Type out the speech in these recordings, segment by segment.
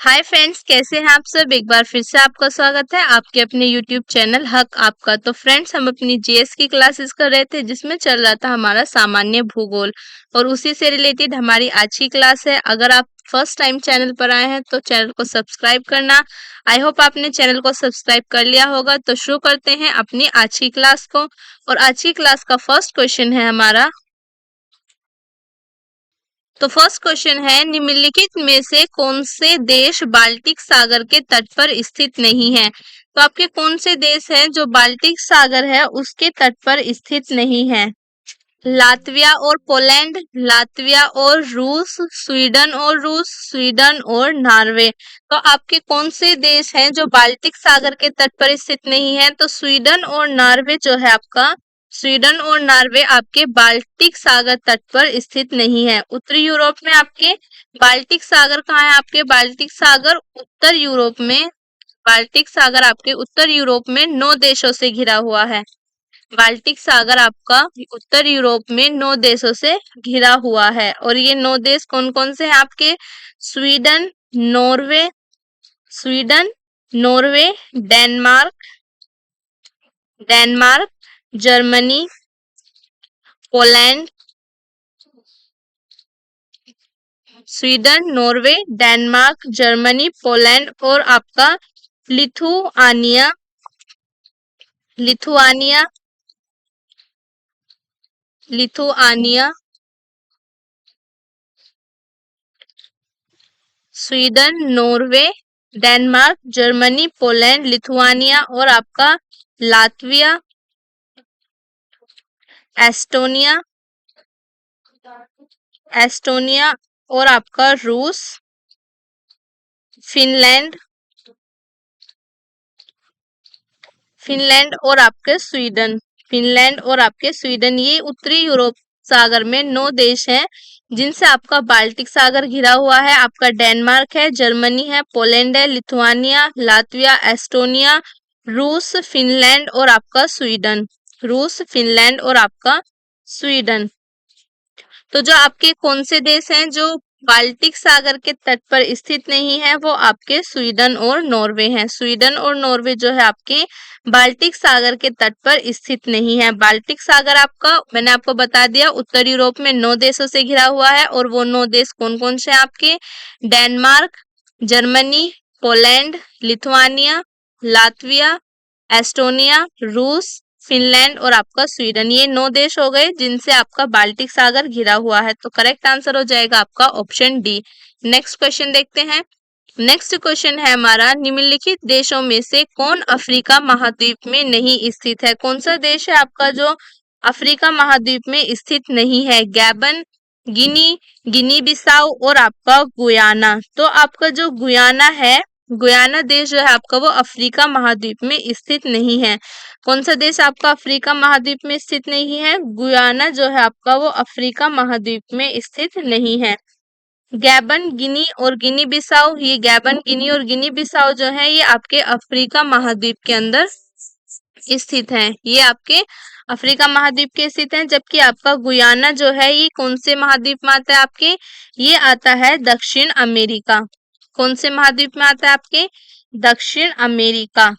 Hi friends, कैसे हैं आप सब। एक बार फिर से आपका स्वागत है आपके अपने यूट्यूब चैनल हक आपका। तो फ्रेंड्स, हम अपनी जीएस की क्लासेस कर रहे थे जिसमें चल रहा था हमारा सामान्य भूगोल और उसी से रिलेटेड हमारी आज की क्लास है। अगर आप फर्स्ट टाइम चैनल पर आए हैं तो चैनल को सब्सक्राइब करना। आई होप आपने चैनल को सब्सक्राइब कर लिया होगा। तो शुरू करते हैं अपनी आज की क्लास को। और आज की क्लास का फर्स्ट क्वेश्चन है हमारा। तो फर्स्ट क्वेश्चन है, निम्नलिखित में से कौन से देश बाल्टिक सागर के तट पर स्थित नहीं है। तो आपके कौन से देश हैं जो बाल्टिक सागर है उसके तट पर स्थित नहीं है। लातविया और पोलैंड, लातविया और रूस, स्वीडन और रूस, स्वीडन और नॉर्वे। तो आपके कौन से देश हैं जो बाल्टिक सागर के तट पर स्थित नहीं है। तो स्वीडन और नॉर्वे जो है आपका, स्वीडन और नॉर्वे आपके बाल्टिक सागर तट पर स्थित नहीं है। उत्तरी यूरोप में आपके बाल्टिक सागर कहाँ है। आपके बाल्टिक सागर उत्तर यूरोप में, बाल्टिक सागर आपके उत्तर यूरोप में 9 देशों से घिरा हुआ है। बाल्टिक सागर आपका उत्तर यूरोप में 9 देशों से घिरा हुआ है। और ये 9 देश कौन कौन से हैं आपके। Sweden, Norway, Sweden, Norway, Denmark, Denmark, Germany, Poland, Sweden, Norway, Denmark, Germany, Poland और आपका Lithuania, Lithuania, Lithuania, Sweden, Norway, Denmark, Germany, Poland, Lithuania और आपका लातविया, एस्टोनिया, एस्टोनिया और आपका रूस, फिनलैंड, फिनलैंड और आपके स्वीडन, फिनलैंड और आपके स्वीडन। ये उत्तरी यूरोप सागर में 9 देश हैं जिनसे आपका बाल्टिक सागर घिरा हुआ है। आपका डेनमार्क है, जर्मनी है, पोलैंड है, लिथुआनिया, लातविया, एस्टोनिया, रूस, फिनलैंड और आपका स्वीडन, रूस, फिनलैंड और आपका स्वीडन। तो जो आपके कौन से देश हैं जो बाल्टिक सागर के तट पर स्थित नहीं है, वो आपके स्वीडन और नॉर्वे हैं। स्वीडन और नॉर्वे जो है आपके बाल्टिक सागर के तट पर स्थित नहीं है। बाल्टिक सागर आपका मैंने आपको बता दिया उत्तर यूरोप में 9 देशों से घिरा हुआ है। और वो 9 देश कौन कौन से हैं आपके। Denmark, Germany, Poland, Lithuania, Latvia, Estonia, रूस, फिनलैंड और आपका स्वीडन। ये 9 देश हो गए जिनसे आपका बाल्टिक सागर घिरा हुआ है। तो करेक्ट आंसर हो जाएगा आपका ऑप्शन डी। नेक्स्ट क्वेश्चन देखते हैं। नेक्स्ट क्वेश्चन है हमारा, निम्नलिखित देशों में से कौन अफ्रीका महाद्वीप में नहीं स्थित है। कौन सा देश है आपका जो अफ्रीका महाद्वीप में स्थित नहीं है। गैबन, गिनी, गिनी बिसाऊ और आपका गुयाना। तो आपका जो गुयाना है, गुयाना देश जो है आपका वो अफ्रीका महाद्वीप में स्थित नहीं है। कौन सा देश आपका अफ्रीका महाद्वीप में स्थित नहीं है। गुयाना जो है आपका वो अफ्रीका महाद्वीप में स्थित नहीं है। गैबन, गिनी और गिनी बिसाऊ, ये गैबन, गिनी और गिनी बिसाऊ जो है ये आपके अफ्रीका महाद्वीप के अंदर स्थित हैं। ये आपके अफ्रीका महाद्वीप के स्थित हैं। जबकि आपका गुयाना जो है ये कौन से महाद्वीप में आता है आपके। ये आता है दक्षिण अमेरिका। कौन से महाद्वीप में आता है आपके। दक्षिण अमेरिका,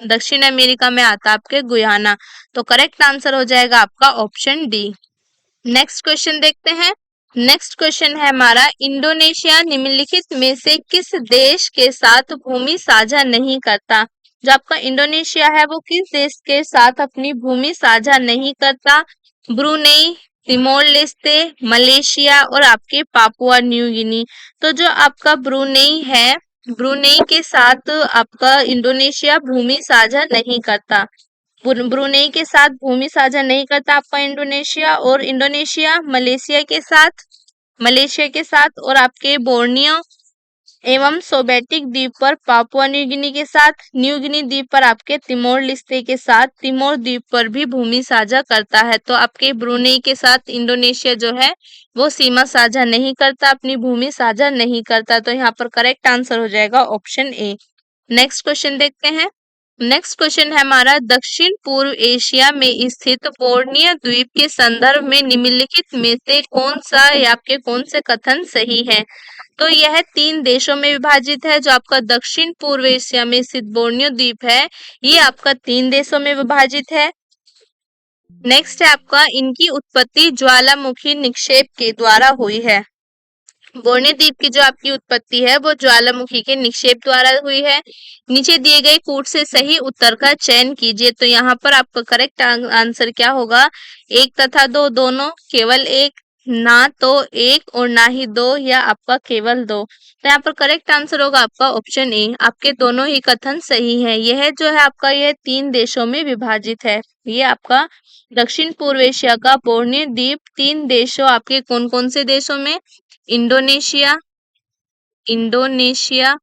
दक्षिण अमेरिका में आता है आपके गुयाना। तो करेक्ट आंसर हो जाएगा आपका ऑप्शन डी। नेक्स्ट क्वेश्चन देखते हैं। नेक्स्ट क्वेश्चन है हमारा, इंडोनेशिया निम्नलिखित में से किस देश के साथ भूमि साझा नहीं करता। जो आपका इंडोनेशिया है वो किस देश के साथ अपनी भूमि साझा नहीं करता। ब्रुनेई, तिमोर लेस्ते, मलेशिया और आपके पापुआ न्यू गिनी। तो जो आपका ब्रुनेई है, ब्रुनेई के साथ आपका इंडोनेशिया भूमि साझा नहीं करता। ब्रुनेई के साथ भूमि साझा नहीं करता आपका इंडोनेशिया। और इंडोनेशिया मलेशिया के साथ, मलेशिया के साथ और आपके बोर्नियो एवं सोबेटिक द्वीप पर पापुआ न्यू गिनी के साथ, न्यू गिनी द्वीप पर आपके तिमोर लिस्ते के साथ, तिमोर द्वीप पर भी भूमि साझा करता है। तो आपके ब्रुनेई के साथ इंडोनेशिया जो है वो सीमा साझा नहीं करता, अपनी भूमि साझा नहीं करता। तो यहाँ पर करेक्ट आंसर हो जाएगा ऑप्शन ए। नेक्स्ट क्वेश्चन देखते हैं। नेक्स्ट क्वेश्चन है हमारा, दक्षिण पूर्व एशिया में स्थित बोर्नियो द्वीप के संदर्भ में निम्नलिखित में से कौन सा या आपके कौन से कथन सही है? तो यह 3 देशों में विभाजित है। जो आपका दक्षिण पूर्व एशिया में स्थित बोर्नियो द्वीप है, ये आपका 3 देशों में विभाजित है। नेक्स्ट है आपका, इनकी उत्पत्ति ज्वालामुखी निक्षेप के द्वारा हुई है। बोर्नियो द्वीप की जो आपकी उत्पत्ति है वो ज्वालामुखी के निक्षेप द्वारा हुई है। नीचे दिए गए कूट से सही उत्तर का चयन कीजिए। तो यहाँ पर आपका करेक्ट आंसर क्या होगा? 1 तथा 2 दोनों, केवल 1, ना तो 1 और ना ही 2 या आपका केवल 2। तो यहाँ पर करेक्ट आंसर होगा आपका ऑप्शन ए। आपके दोनों ही कथन सही है। यह जो है आपका यह 3 देशों में विभाजित है। ये आपका दक्षिण पूर्व एशिया का बोर्नियो द्वीप 3 देशों, आपके कौन कौन से देशों में? Indonesia, Indonesia,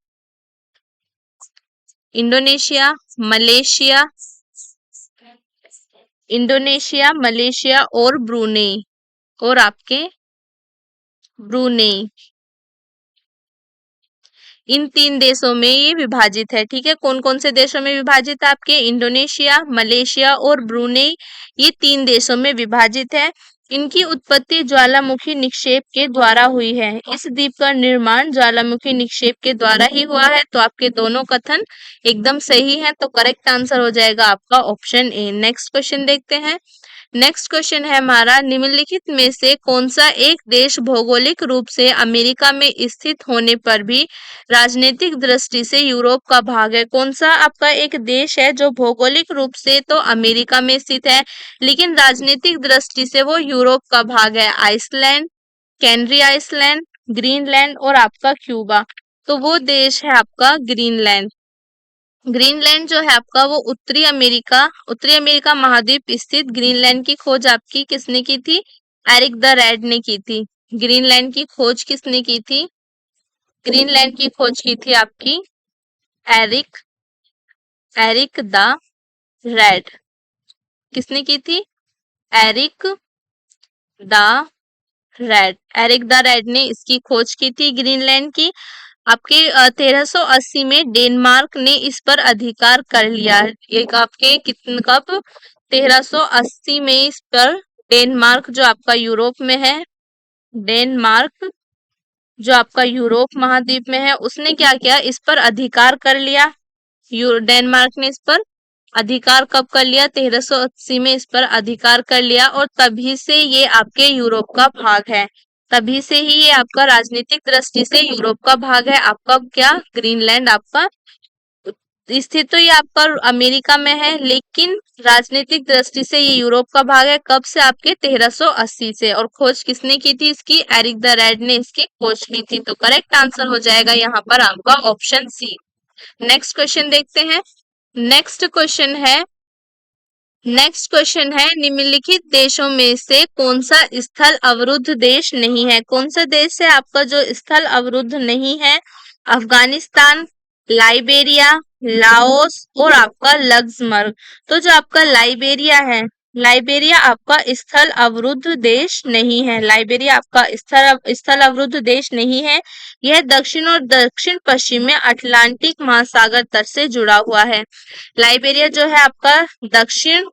Indonesia, Malaysia, Indonesia, Malaysia और ब्रूनेई, और आपके ब्रूनेई, इन 3 देशों में ये विभाजित है। ठीक है, कौन कौन से देशों में विभाजित है? आपके इंडोनेशिया, मलेशिया और ब्रूनेई, ये 3 देशों में विभाजित है। इनकी उत्पत्ति ज्वालामुखी निक्षेप के द्वारा हुई है। इस द्वीप का निर्माण ज्वालामुखी निक्षेप के द्वारा ही हुआ है। तो आपके दोनों कथन एकदम सही है। तो करेक्ट आंसर हो जाएगा आपका ऑप्शन ए। नेक्स्ट क्वेश्चन देखते हैं। नेक्स्ट क्वेश्चन है हमारा, निम्नलिखित में से कौन सा एक देश भौगोलिक रूप से अमेरिका में स्थित होने पर भी राजनीतिक दृष्टि से यूरोप का भाग है? कौन सा आपका एक देश है जो भौगोलिक रूप से तो अमेरिका में स्थित है, लेकिन राजनीतिक दृष्टि से वो यूरोप का भाग है? आइसलैंड, कैनरी आइसलैंड, ग्रीनलैंड और आपका क्यूबा। तो वो देश है आपका ग्रीनलैंड। ग्रीनलैंड जो है आपका वो उत्तरी अमेरिका महाद्वीप स्थित ग्रीनलैंड की खोज आपकी किसने की थी? एरिक द रेड ने की थी। ग्रीनलैंड की खोज किसने की थी? ग्रीनलैंड की खोज की थी आपकी एरिक एरिक द रेड। किसने की थी? Eric the Red. Eric the Red ने इसकी खोज की थी ग्रीनलैंड की। आपके 1380 में डेनमार्क ने इस पर अधिकार कर लिया। एक आपके कितने कब? 1380 में इस पर डेनमार्क जो आपका यूरोप में है, डेनमार्क जो आपका यूरोप महाद्वीप में है, उसने क्या किया? इस पर अधिकार कर लिया। डेनमार्क ने इस पर अधिकार कब कर लिया? 1380 में इस पर अधिकार कर लिया, और तभी से ये आपके यूरोप का भाग है। तभी से ही ये आपका राजनीतिक दृष्टि से यूरोप का भाग है। आपका क्या? ग्रीनलैंड आपका स्थित तो ये आपका अमेरिका में है, लेकिन राजनीतिक दृष्टि से ये यूरोप का भाग है। कब से? आपके 1380 से। और खोज किसने की थी इसकी? एरिक द रेड ने इसकी खोज की थी। तो करेक्ट आंसर हो जाएगा यहाँ पर आपका ऑप्शन सी। नेक्स्ट क्वेश्चन देखते हैं। नेक्स्ट क्वेश्चन है निम्नलिखित देशों में से कौन सा स्थल अवरुद्ध देश नहीं है? कौन सा देश है आपका जो स्थल अवरुद्ध नहीं है? अफगानिस्तान, लाइबेरिया, लाओस और आपका लग्जमबर्ग। तो जो आपका लाइबेरिया है, लाइबेरिया आपका स्थल अवरुद्ध देश नहीं है। लाइबेरिया आपका स्थल अवरुद्ध देश नहीं है। यह दक्षिण और दक्षिण पश्चिम में अटलांटिक महासागर तट से जुड़ा हुआ है। लाइबेरिया जो है आपका दक्षिण,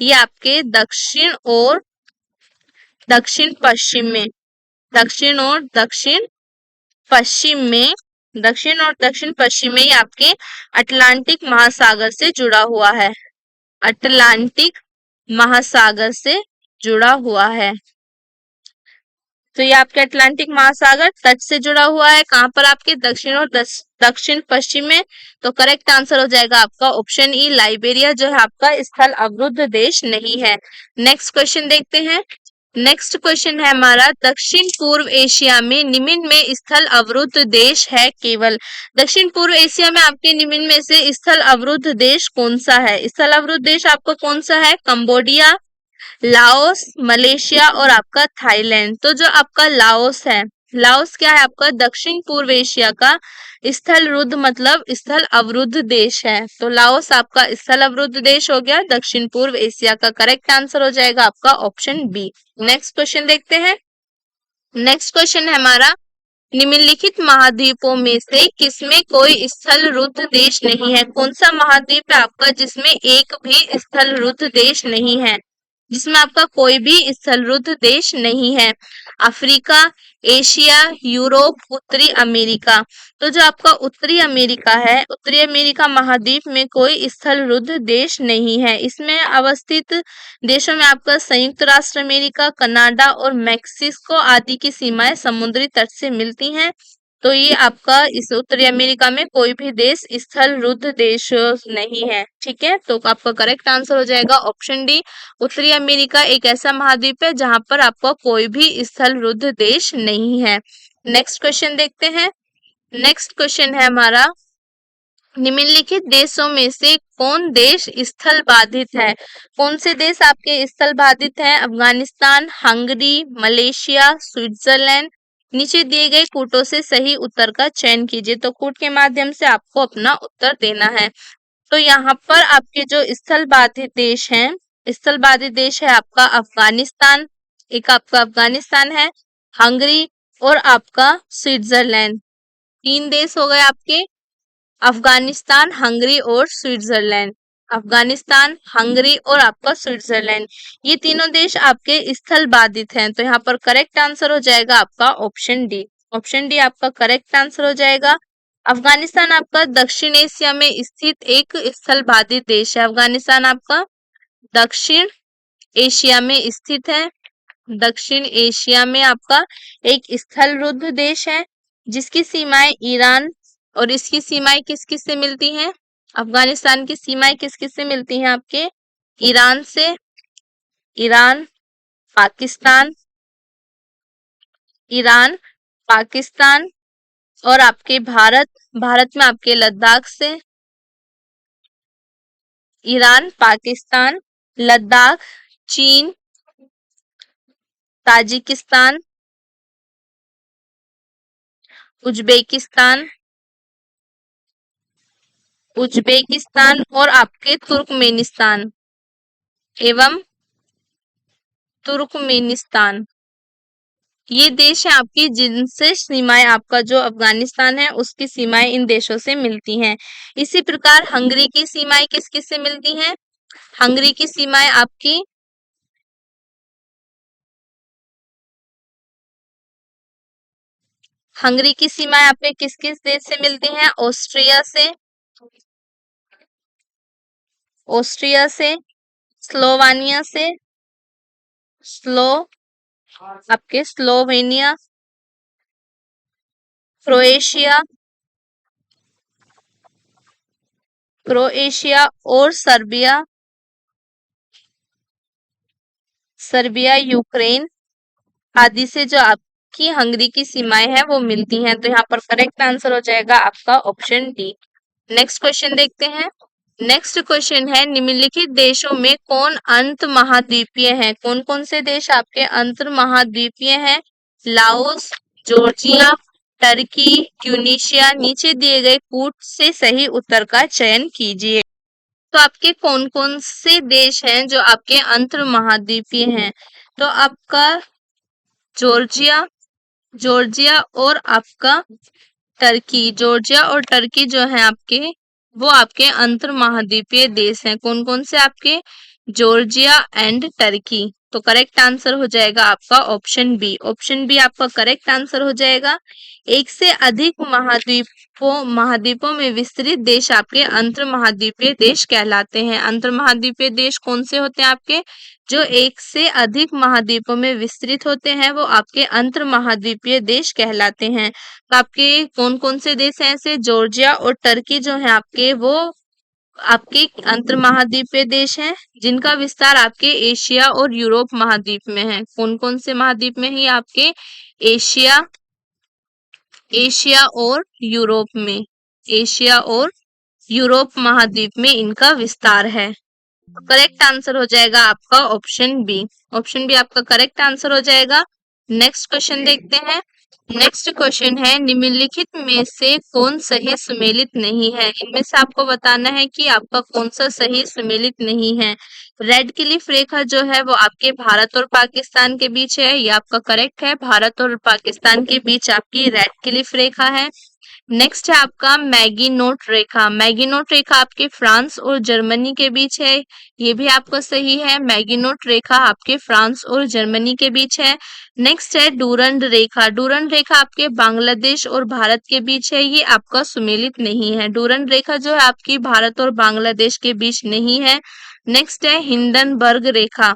ये आपके दक्षिण और दक्षिण पश्चिम में, दक्षिण और दक्षिण पश्चिम में, दक्षिण और दक्षिण पश्चिम में ये आपके अटलांटिक महासागर से जुड़ा हुआ है। अटलांटिक महासागर से जुड़ा हुआ है। तो ये आपके अटलांटिक महासागर तट से जुड़ा हुआ है। कहां पर? आपके दक्षिण और दक्षिण पश्चिम में। तो करेक्ट आंसर हो जाएगा आपका ऑप्शन ई। लाइबेरिया जो है आपका स्थल अवरुद्ध देश नहीं है। नेक्स्ट क्वेश्चन देखते हैं। नेक्स्ट क्वेश्चन है हमारा, दक्षिण पूर्व एशिया में निम्न में स्थल अवरुद्ध देश है केवल? दक्षिण पूर्व एशिया में आपके निम्न में से स्थल अवरुद्ध देश कौन सा है? स्थल अवरुद्ध देश आपको कौन सा है? कंबोडिया, लाओस, मलेशिया और आपका थाईलैंड। तो जो आपका लाओस है, लाओस क्या है? आपका दक्षिण पूर्व एशिया का स्थल रुद्ध मतलब स्थल अवरुद्ध देश है। तो लाओस आपका स्थल अवरुद्ध देश हो गया दक्षिण पूर्व एशिया का। करेक्ट आंसर हो जाएगा आपका ऑप्शन बी। नेक्स्ट क्वेश्चन देखते हैं। नेक्स्ट क्वेश्चन है हमारा, निम्नलिखित महाद्वीपों में से किसमें कोई स्थल रुद्ध देश नहीं है? कौन सा महाद्वीप है आपका जिसमें एक भी स्थल रुद्ध देश नहीं है? जिसमें आपका कोई भी स्थल रुद्ध देश नहीं है। अफ्रीका, एशिया, यूरोप, उत्तरी अमेरिका। तो जो आपका उत्तरी अमेरिका है, उत्तरी अमेरिका महाद्वीप में कोई स्थल रुद्ध देश नहीं है। इसमें अवस्थित देशों में आपका संयुक्त राष्ट्र अमेरिका, कनाडा और मैक्सिको आदि की सीमाएं समुद्री तट से मिलती हैं। तो ये आपका इस उत्तरी अमेरिका में कोई भी देश स्थल रुद्ध देश नहीं है। ठीक है, तो आपका करेक्ट आंसर हो जाएगा ऑप्शन डी। उत्तरी अमेरिका एक ऐसा महाद्वीप है जहां पर आपका कोई भी स्थल रुद्ध देश नहीं है। नेक्स्ट क्वेश्चन देखते हैं। नेक्स्ट क्वेश्चन है हमारा, निम्नलिखित देशों में से कौन देश स्थल बाधित है? कौन से देश आपके स्थल बाधित है? Afghanistan, Hungary, Malaysia, Switzerland. नीचे दिए गए कूटों से सही उत्तर का चयन कीजिए। तो कूट के माध्यम से आपको अपना उत्तर देना है। तो यहाँ पर आपके जो स्थल बाधित देश हैं, स्थल बाधित देश है आपका अफगानिस्तान, एक आपका अफगानिस्तान है, हंगरी और आपका स्विट्जरलैंड। 3 देश हो गए आपके, अफगानिस्तान, हंगरी और स्विट्जरलैंड। अफगानिस्तान, हंगरी और आपका स्विट्जरलैंड, ये तीनों देश आपके स्थल बाधित हैं। तो यहाँ पर करेक्ट आंसर हो जाएगा आपका ऑप्शन डी। ऑप्शन डी आपका करेक्ट आंसर हो जाएगा। अफगानिस्तान आपका दक्षिण एशिया में स्थित एक स्थल बाधित देश है। अफगानिस्तान आपका दक्षिण एशिया में स्थित है। दक्षिण एशिया में आपका एक स्थल रुद्ध देश है जिसकी सीमाएं ईरान और इसकी सीमाएं किस किस से मिलती हैं? अफगानिस्तान की सीमाएं किस किस से मिलती हैं आपके? ईरान से, ईरान, पाकिस्तान, ईरान, पाकिस्तान और आपके भारत, भारत में आपके लद्दाख से। ईरान, पाकिस्तान, लद्दाख, चीन, ताजिकिस्तान, उज्बेकिस्तान, उज्बेकिस्तान और आपके तुर्कमेनिस्तान एवं तुर्कमेनिस्तान, ये देश है आपकी जिनसे सीमाएं, आपका जो अफगानिस्तान है उसकी सीमाएं इन देशों से मिलती हैं। इसी प्रकार हंगरी की सीमाएं किस किस से मिलती हैं? हंगरी की सीमाएं आपकी हंगरी की सीमाएं आपके किस किस देश से मिलती हैं? ऑस्ट्रिया से, ऑस्ट्रिया से, स्लोवानिया से, स्लो आपके स्लोवेनिया, क्रोएशिया, क्रोएशिया और सर्बिया, सर्बिया, यूक्रेन आदि से जो आपकी हंगरी की सीमाएं हैं वो मिलती हैं। तो यहाँ पर करेक्ट आंसर हो जाएगा आपका ऑप्शन डी। नेक्स्ट क्वेश्चन देखते हैं। नेक्स्ट क्वेश्चन है, निम्नलिखित देशों में कौन अंत महाद्वीपीय है? कौन कौन से देश आपके अंत महाद्वीपीय हैं? Laos, Georgia, Turkey, Tunisia. नीचे दिए गए कूट से सही उत्तर का चयन कीजिए। तो आपके कौन कौन से देश हैं जो आपके अंतर महाद्वीपीय हैं? तो आपका जॉर्जिया, जॉर्जिया और आपका टर्की, जॉर्जिया और टर्की जो है आपके, वो आपके अंतर महाद्वीपीय देश हैं। कौन कौन से आपके? Georgia and Turkey. तो करेक्ट आंसर हो जाएगा आपका ऑप्शन बी। ऑप्शन बी आपका करेक्ट आंसर हो जाएगा। एक से अधिक महाद्वीपों में विस्तृत देश आपके अंतर महाद्वीपीय देश कहलाते हैं। अंतर महाद्वीपीय देश कौन से होते हैं आपके? जो एक से अधिक महाद्वीपों में विस्तृत होते हैं वो आपके अंतर महाद्वीपीय देश कहलाते हैं। तो आपके कौन कौन से देश हैं ऐसे? जॉर्जिया और टर्की जो है आपके, वो आपके अंतर महाद्वीपीय देश हैं जिनका विस्तार आपके एशिया और यूरोप महाद्वीप में है। कौन कौन से महाद्वीप में ही? आपके एशिया, एशिया और यूरोप में, एशिया और यूरोप महाद्वीप में इनका विस्तार है। करेक्ट आंसर हो जाएगा आपका ऑप्शन बी। ऑप्शन बी आपका करेक्ट आंसर हो जाएगा। नेक्स्ट क्वेश्चन देखते हैं। नेक्स्ट क्वेश्चन है निम्नलिखित में से कौन सही सुमेलित नहीं है। इनमें से आपको बताना है कि आपका कौन सा सही सुमेलित नहीं है। रेड क्लिफ रेखा जो है वो आपके भारत और पाकिस्तान के बीच है, ये आपका करेक्ट है। भारत और पाकिस्तान के बीच आपकी रेड क्लिफ रेखा है। नेक्स्ट है आपका मैगिनोट रेखा। मैगिनोट रेखा आपके फ्रांस और जर्मनी के बीच है, ये भी आपका सही है। मैगिनोट रेखा आपके फ्रांस और जर्मनी के बीच है। नेक्स्ट है डूरंड रेखा। डूरंड रेखा आपके बांग्लादेश और भारत के बीच है, ये आपका सुमेलित नहीं है। डूरंड रेखा जो है आपकी भारत और बांग्लादेश के बीच नहीं है। नेक्स्ट है हिंडनबर्ग रेखा।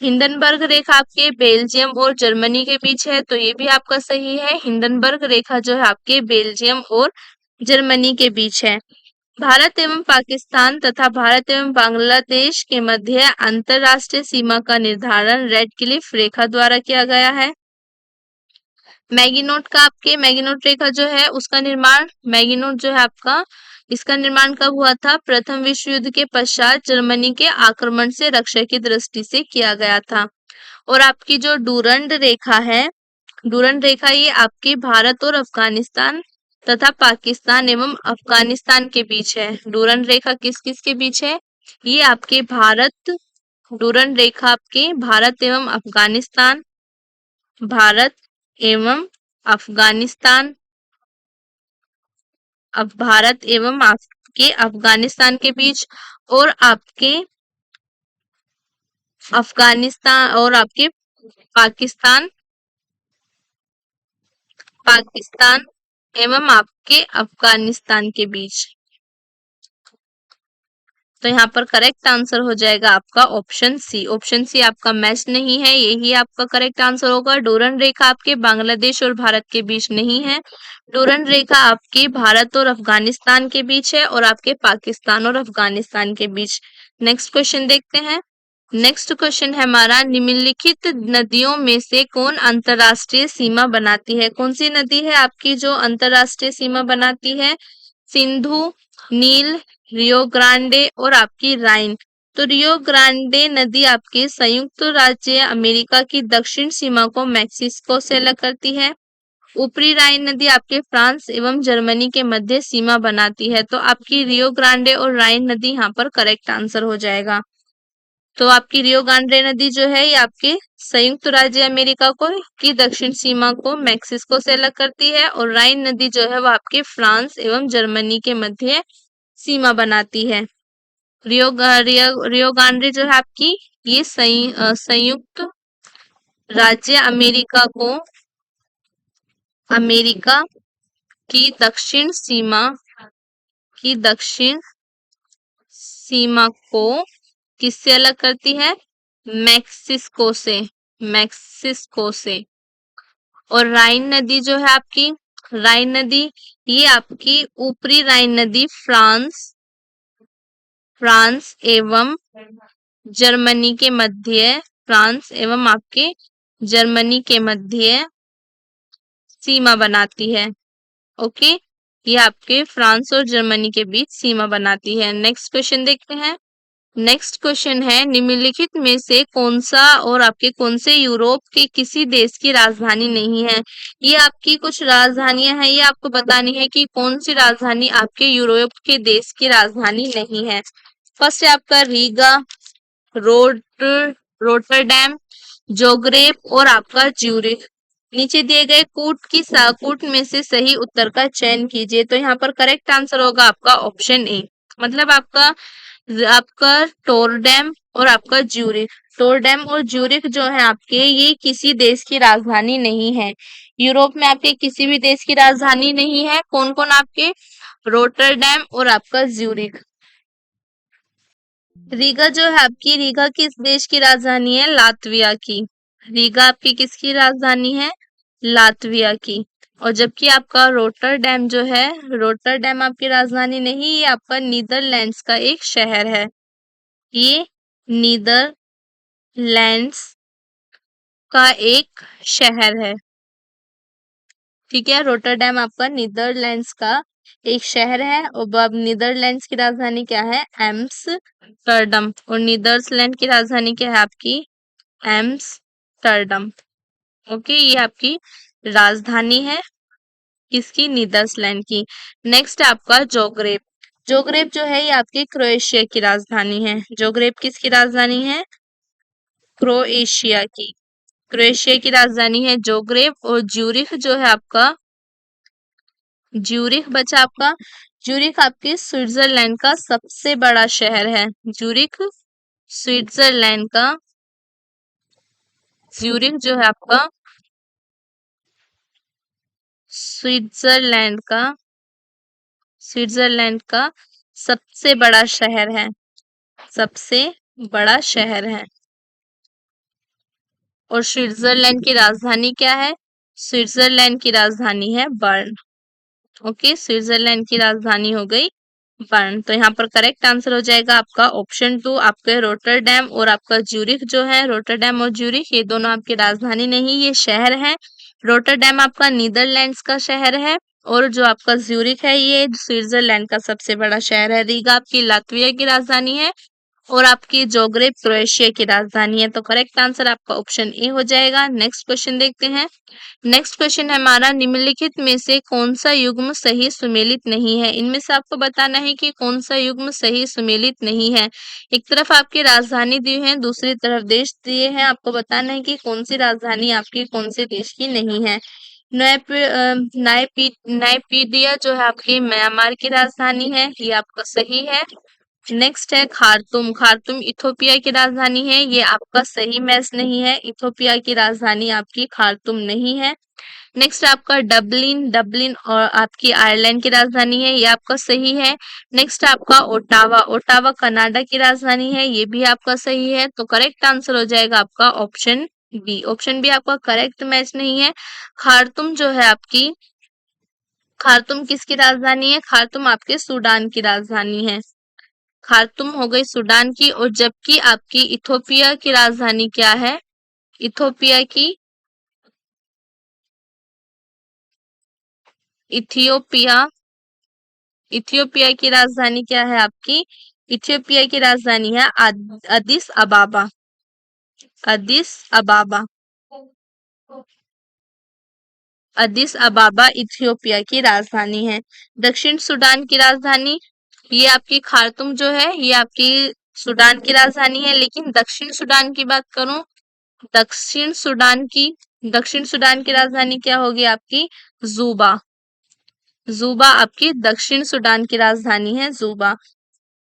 हिंडनबर्ग रेखा आपके बेल्जियम और जर्मनी के बीच है, तो ये भी आपका सही है। हिंडनबर्ग रेखा जो है आपके बेल्जियम और जर्मनी के बीच है। भारत एवं पाकिस्तान तथा भारत एवं बांग्लादेश के मध्य अंतरराष्ट्रीय सीमा का निर्धारण रेड क्लिफ रेखा द्वारा किया गया है। मैगिनोट रेखा जो है उसका निर्माण, मैगिनोट जो है आपका, इसका निर्माण कब हुआ था? प्रथम विश्व युद्ध के पश्चात जर्मनी के आक्रमण से रक्षा की दृष्टि से किया गया था। और आपकी जो डूरंड रेखा है, डूरंड रेखा ये आपके भारत और अफगानिस्तान तथा पाकिस्तान एवं अफगानिस्तान के बीच है। डूरंड रेखा किस किस के बीच है? ये आपके भारत, डूरंड रेखा आपके भारत एवं अफगानिस्तान, भारत एवं अफगानिस्तान, अब भारत एवं आपके अफगानिस्तान के बीच, और आपके अफगानिस्तान और आपके पाकिस्तान, पाकिस्तान एवं आपके अफगानिस्तान के बीच। तो यहाँ पर करेक्ट आंसर हो जाएगा आपका ऑप्शन सी। ऑप्शन सी आपका मैच नहीं है, यही आपका करेक्ट आंसर होगा। डोरन रेखा आपके बांग्लादेश और भारत के बीच नहीं है। डोरन रेखा आपके भारत और अफगानिस्तान के बीच है, और आपके पाकिस्तान और अफगानिस्तान के बीच। नेक्स्ट क्वेश्चन देखते हैं। नेक्स्ट क्वेश्चन है हमारा, निम्नलिखित नदियों में से कौन अंतरराष्ट्रीय सीमा बनाती है? कौन सी नदी है आपकी जो अंतरराष्ट्रीय सीमा बनाती है? सिंधु, नील, रियो ग्रांडे और आपकी राइन। तो रियो ग्रांडे नदी आपके संयुक्त राज्य अमेरिका की दक्षिण सीमा को मैक्सिको से अलग करती है। ऊपरी राइन नदी आपके फ्रांस एवं जर्मनी के मध्य सीमा बनाती है। तो आपकी रियो ग्रांडे और राइन नदी यहाँ पर करेक्ट आंसर हो जाएगा। तो आपकी रियो ग्रांडे नदी जो है ये आपके संयुक्त राज्य अमेरिका को की दक्षिण सीमा को मैक्सिको से अलग करती है, और राइन नदी जो है वो आपके फ्रांस एवं जर्मनी के मध्य सीमा बनाती है। रियो ग्रांडे जो है आपकी ये संयुक्त राज्य अमेरिका को, अमेरिका की दक्षिण सीमा, की दक्षिण सीमा को किससे अलग करती है? मैक्सिको से, मैक्सिको से। और राइन नदी जो है आपकी, राइन नदी ये आपकी ऊपरी राइन नदी फ्रांस, फ्रांस एवं जर्मनी के मध्य, फ्रांस एवं आपके जर्मनी के मध्य सीमा बनाती है। ओके, ये आपके फ्रांस और जर्मनी के बीच सीमा बनाती है। नेक्स्ट क्वेश्चन देखते हैं। नेक्स्ट क्वेश्चन है, निम्नलिखित में से कौन सा और आपके कौन से यूरोप के किसी देश की राजधानी नहीं है? ये आपकी कुछ राजधानियां हैं, ये आपको बतानी है कि कौन सी राजधानी आपके यूरोप के देश की राजधानी नहीं है। फर्स्ट है आपका रीगा, रोट रोटरडैम, जोग्रेब और आपका ज्यूरिख। नीचे दिए गए कूट में से सही उत्तर का चयन कीजिए। तो यहाँ पर करेक्ट आंसर होगा आपका ऑप्शन ए, मतलब आपका आपका टोरडैम और आपका ज्यूरिख। टोरडैम और ज्यूरिख जो है आपके, ये किसी देश की राजधानी नहीं है। यूरोप में आपके किसी भी देश की राजधानी नहीं है। कौन कौन आपके? रोटरडैम और आपका ज्यूरिख। रीगा जो है आपकी, रीगा किस देश की राजधानी है? लातविया की। रीगा आपकी किसकी राजधानी है? लातविया की। और जबकि आपका रोटरडैम जो है, रोटरडैम आपकी राजधानी नहीं, ये आपका नीदरलैंड्स का एक शहर है। ये नीदरलैंड्स का एक शहर है। ठीक है, रोटरडैम आपका नीदरलैंड्स का एक शहर है। और अब नीदरलैंड्स की राजधानी क्या है? एम्स्टर्डम। और नीदरलैंड की राजधानी क्या है आपकी? एम्स्टर्डम। ओके, ये आपकी राजधानी है किसकी? नीदरलैंड की। नेक्स्ट है आपका जोग्रेब। जोग्रेब जो है ये आपकी क्रोएशिया की राजधानी है। जोग्रेब किसकी राजधानी है? क्रोएशिया की। क्रोएशिया की राजधानी है जोग्रेब। और ज्यूरिख जो है आपका, ज्यूरिख बचा आपका, ज्यूरिख आपके स्विट्जरलैंड का सबसे बड़ा शहर है। ज्यूरिख स्विट्जरलैंड का, ज्यूरिख जो है आपका स्विट्जरलैंड का, स्विट्जरलैंड का सबसे बड़ा शहर है, सबसे बड़ा शहर है। और स्विट्जरलैंड की राजधानी क्या है? स्विट्जरलैंड की राजधानी है बर्न। ओके, स्विट्जरलैंड की राजधानी हो गई बर्न। तो यहाँ पर करेक्ट आंसर हो जाएगा आपका ऑप्शन 2, आपके रोटरडैम और आपका ज्यूरिख जो है, रोटरडैम और ज्यूरिख ये दोनों आपकी राजधानी नहीं, ये शहर है। रोटरडैम आपका नीदरलैंड्स का शहर है और जो आपका ज्यूरिख है ये स्विट्जरलैंड का सबसे बड़ा शहर है। रीगा आपकी लातविया की राजधानी है और आपकी जोग्रेब क्रोएशिया की राजधानी है। तो करेक्ट आंसर आपका ऑप्शन ए हो जाएगा। नेक्स्ट क्वेश्चन देखते हैं। नेक्स्ट क्वेश्चन है हमारा, निम्नलिखित में से कौन सा युग्म सही सुमेलित नहीं है? इनमें से आपको बताना है कि कौन सा युग्म सही सुमेलित नहीं है। एक तरफ आपकी राजधानी दी है, दूसरी तरफ देश दिए हैं, आपको बताना है कि कौन सी राजधानी आपकी कौन से देश की नहीं है। नाइपीडिया जो है आपकी म्यांमार की राजधानी है, ये आपका सही है। नेक्स्ट है खार्तुम। खार्तुम इथोपिया की राजधानी है, ये आपका सही मैच नहीं है। इथोपिया की राजधानी आपकी खार्तुम नहीं है। नेक्स्ट आपका डबलिन। डबलिन और आपकी आयरलैंड की राजधानी है, ये आपका सही है। नेक्स्ट आपका ओटावा। ओटावा कनाडा की राजधानी है, ये भी आपका सही है। तो करेक्ट आंसर हो जाएगा आपका ऑप्शन बी। ऑप्शन बी आपका करेक्ट मैच नहीं है। खार्तुम जो है आपकी, खार्तुम किसकी राजधानी है? खार्तुम आपके सूडान की राजधानी है। खार्तुम हो गई सूडान की। और जबकि आपकी इथोपिया की राजधानी क्या है? इथोपिया की, इथियोपिया, इथियोपिया की राजधानी क्या है आपकी? इथियोपिया की राजधानी है अदिस अबाबा। अदिस अबाबा, अदिस अबाबा इथियोपिया की राजधानी है। दक्षिण सूडान की राजधानी, ये आपकी खार्तुम जो है ये आपकी सूडान की राजधानी है। लेकिन दक्षिण सूडान की बात करूं, दक्षिण सूडान की, दक्षिण सूडान की राजधानी क्या होगी आपकी? जूबा। जूबा आपकी दक्षिण सूडान की राजधानी है, जूबा।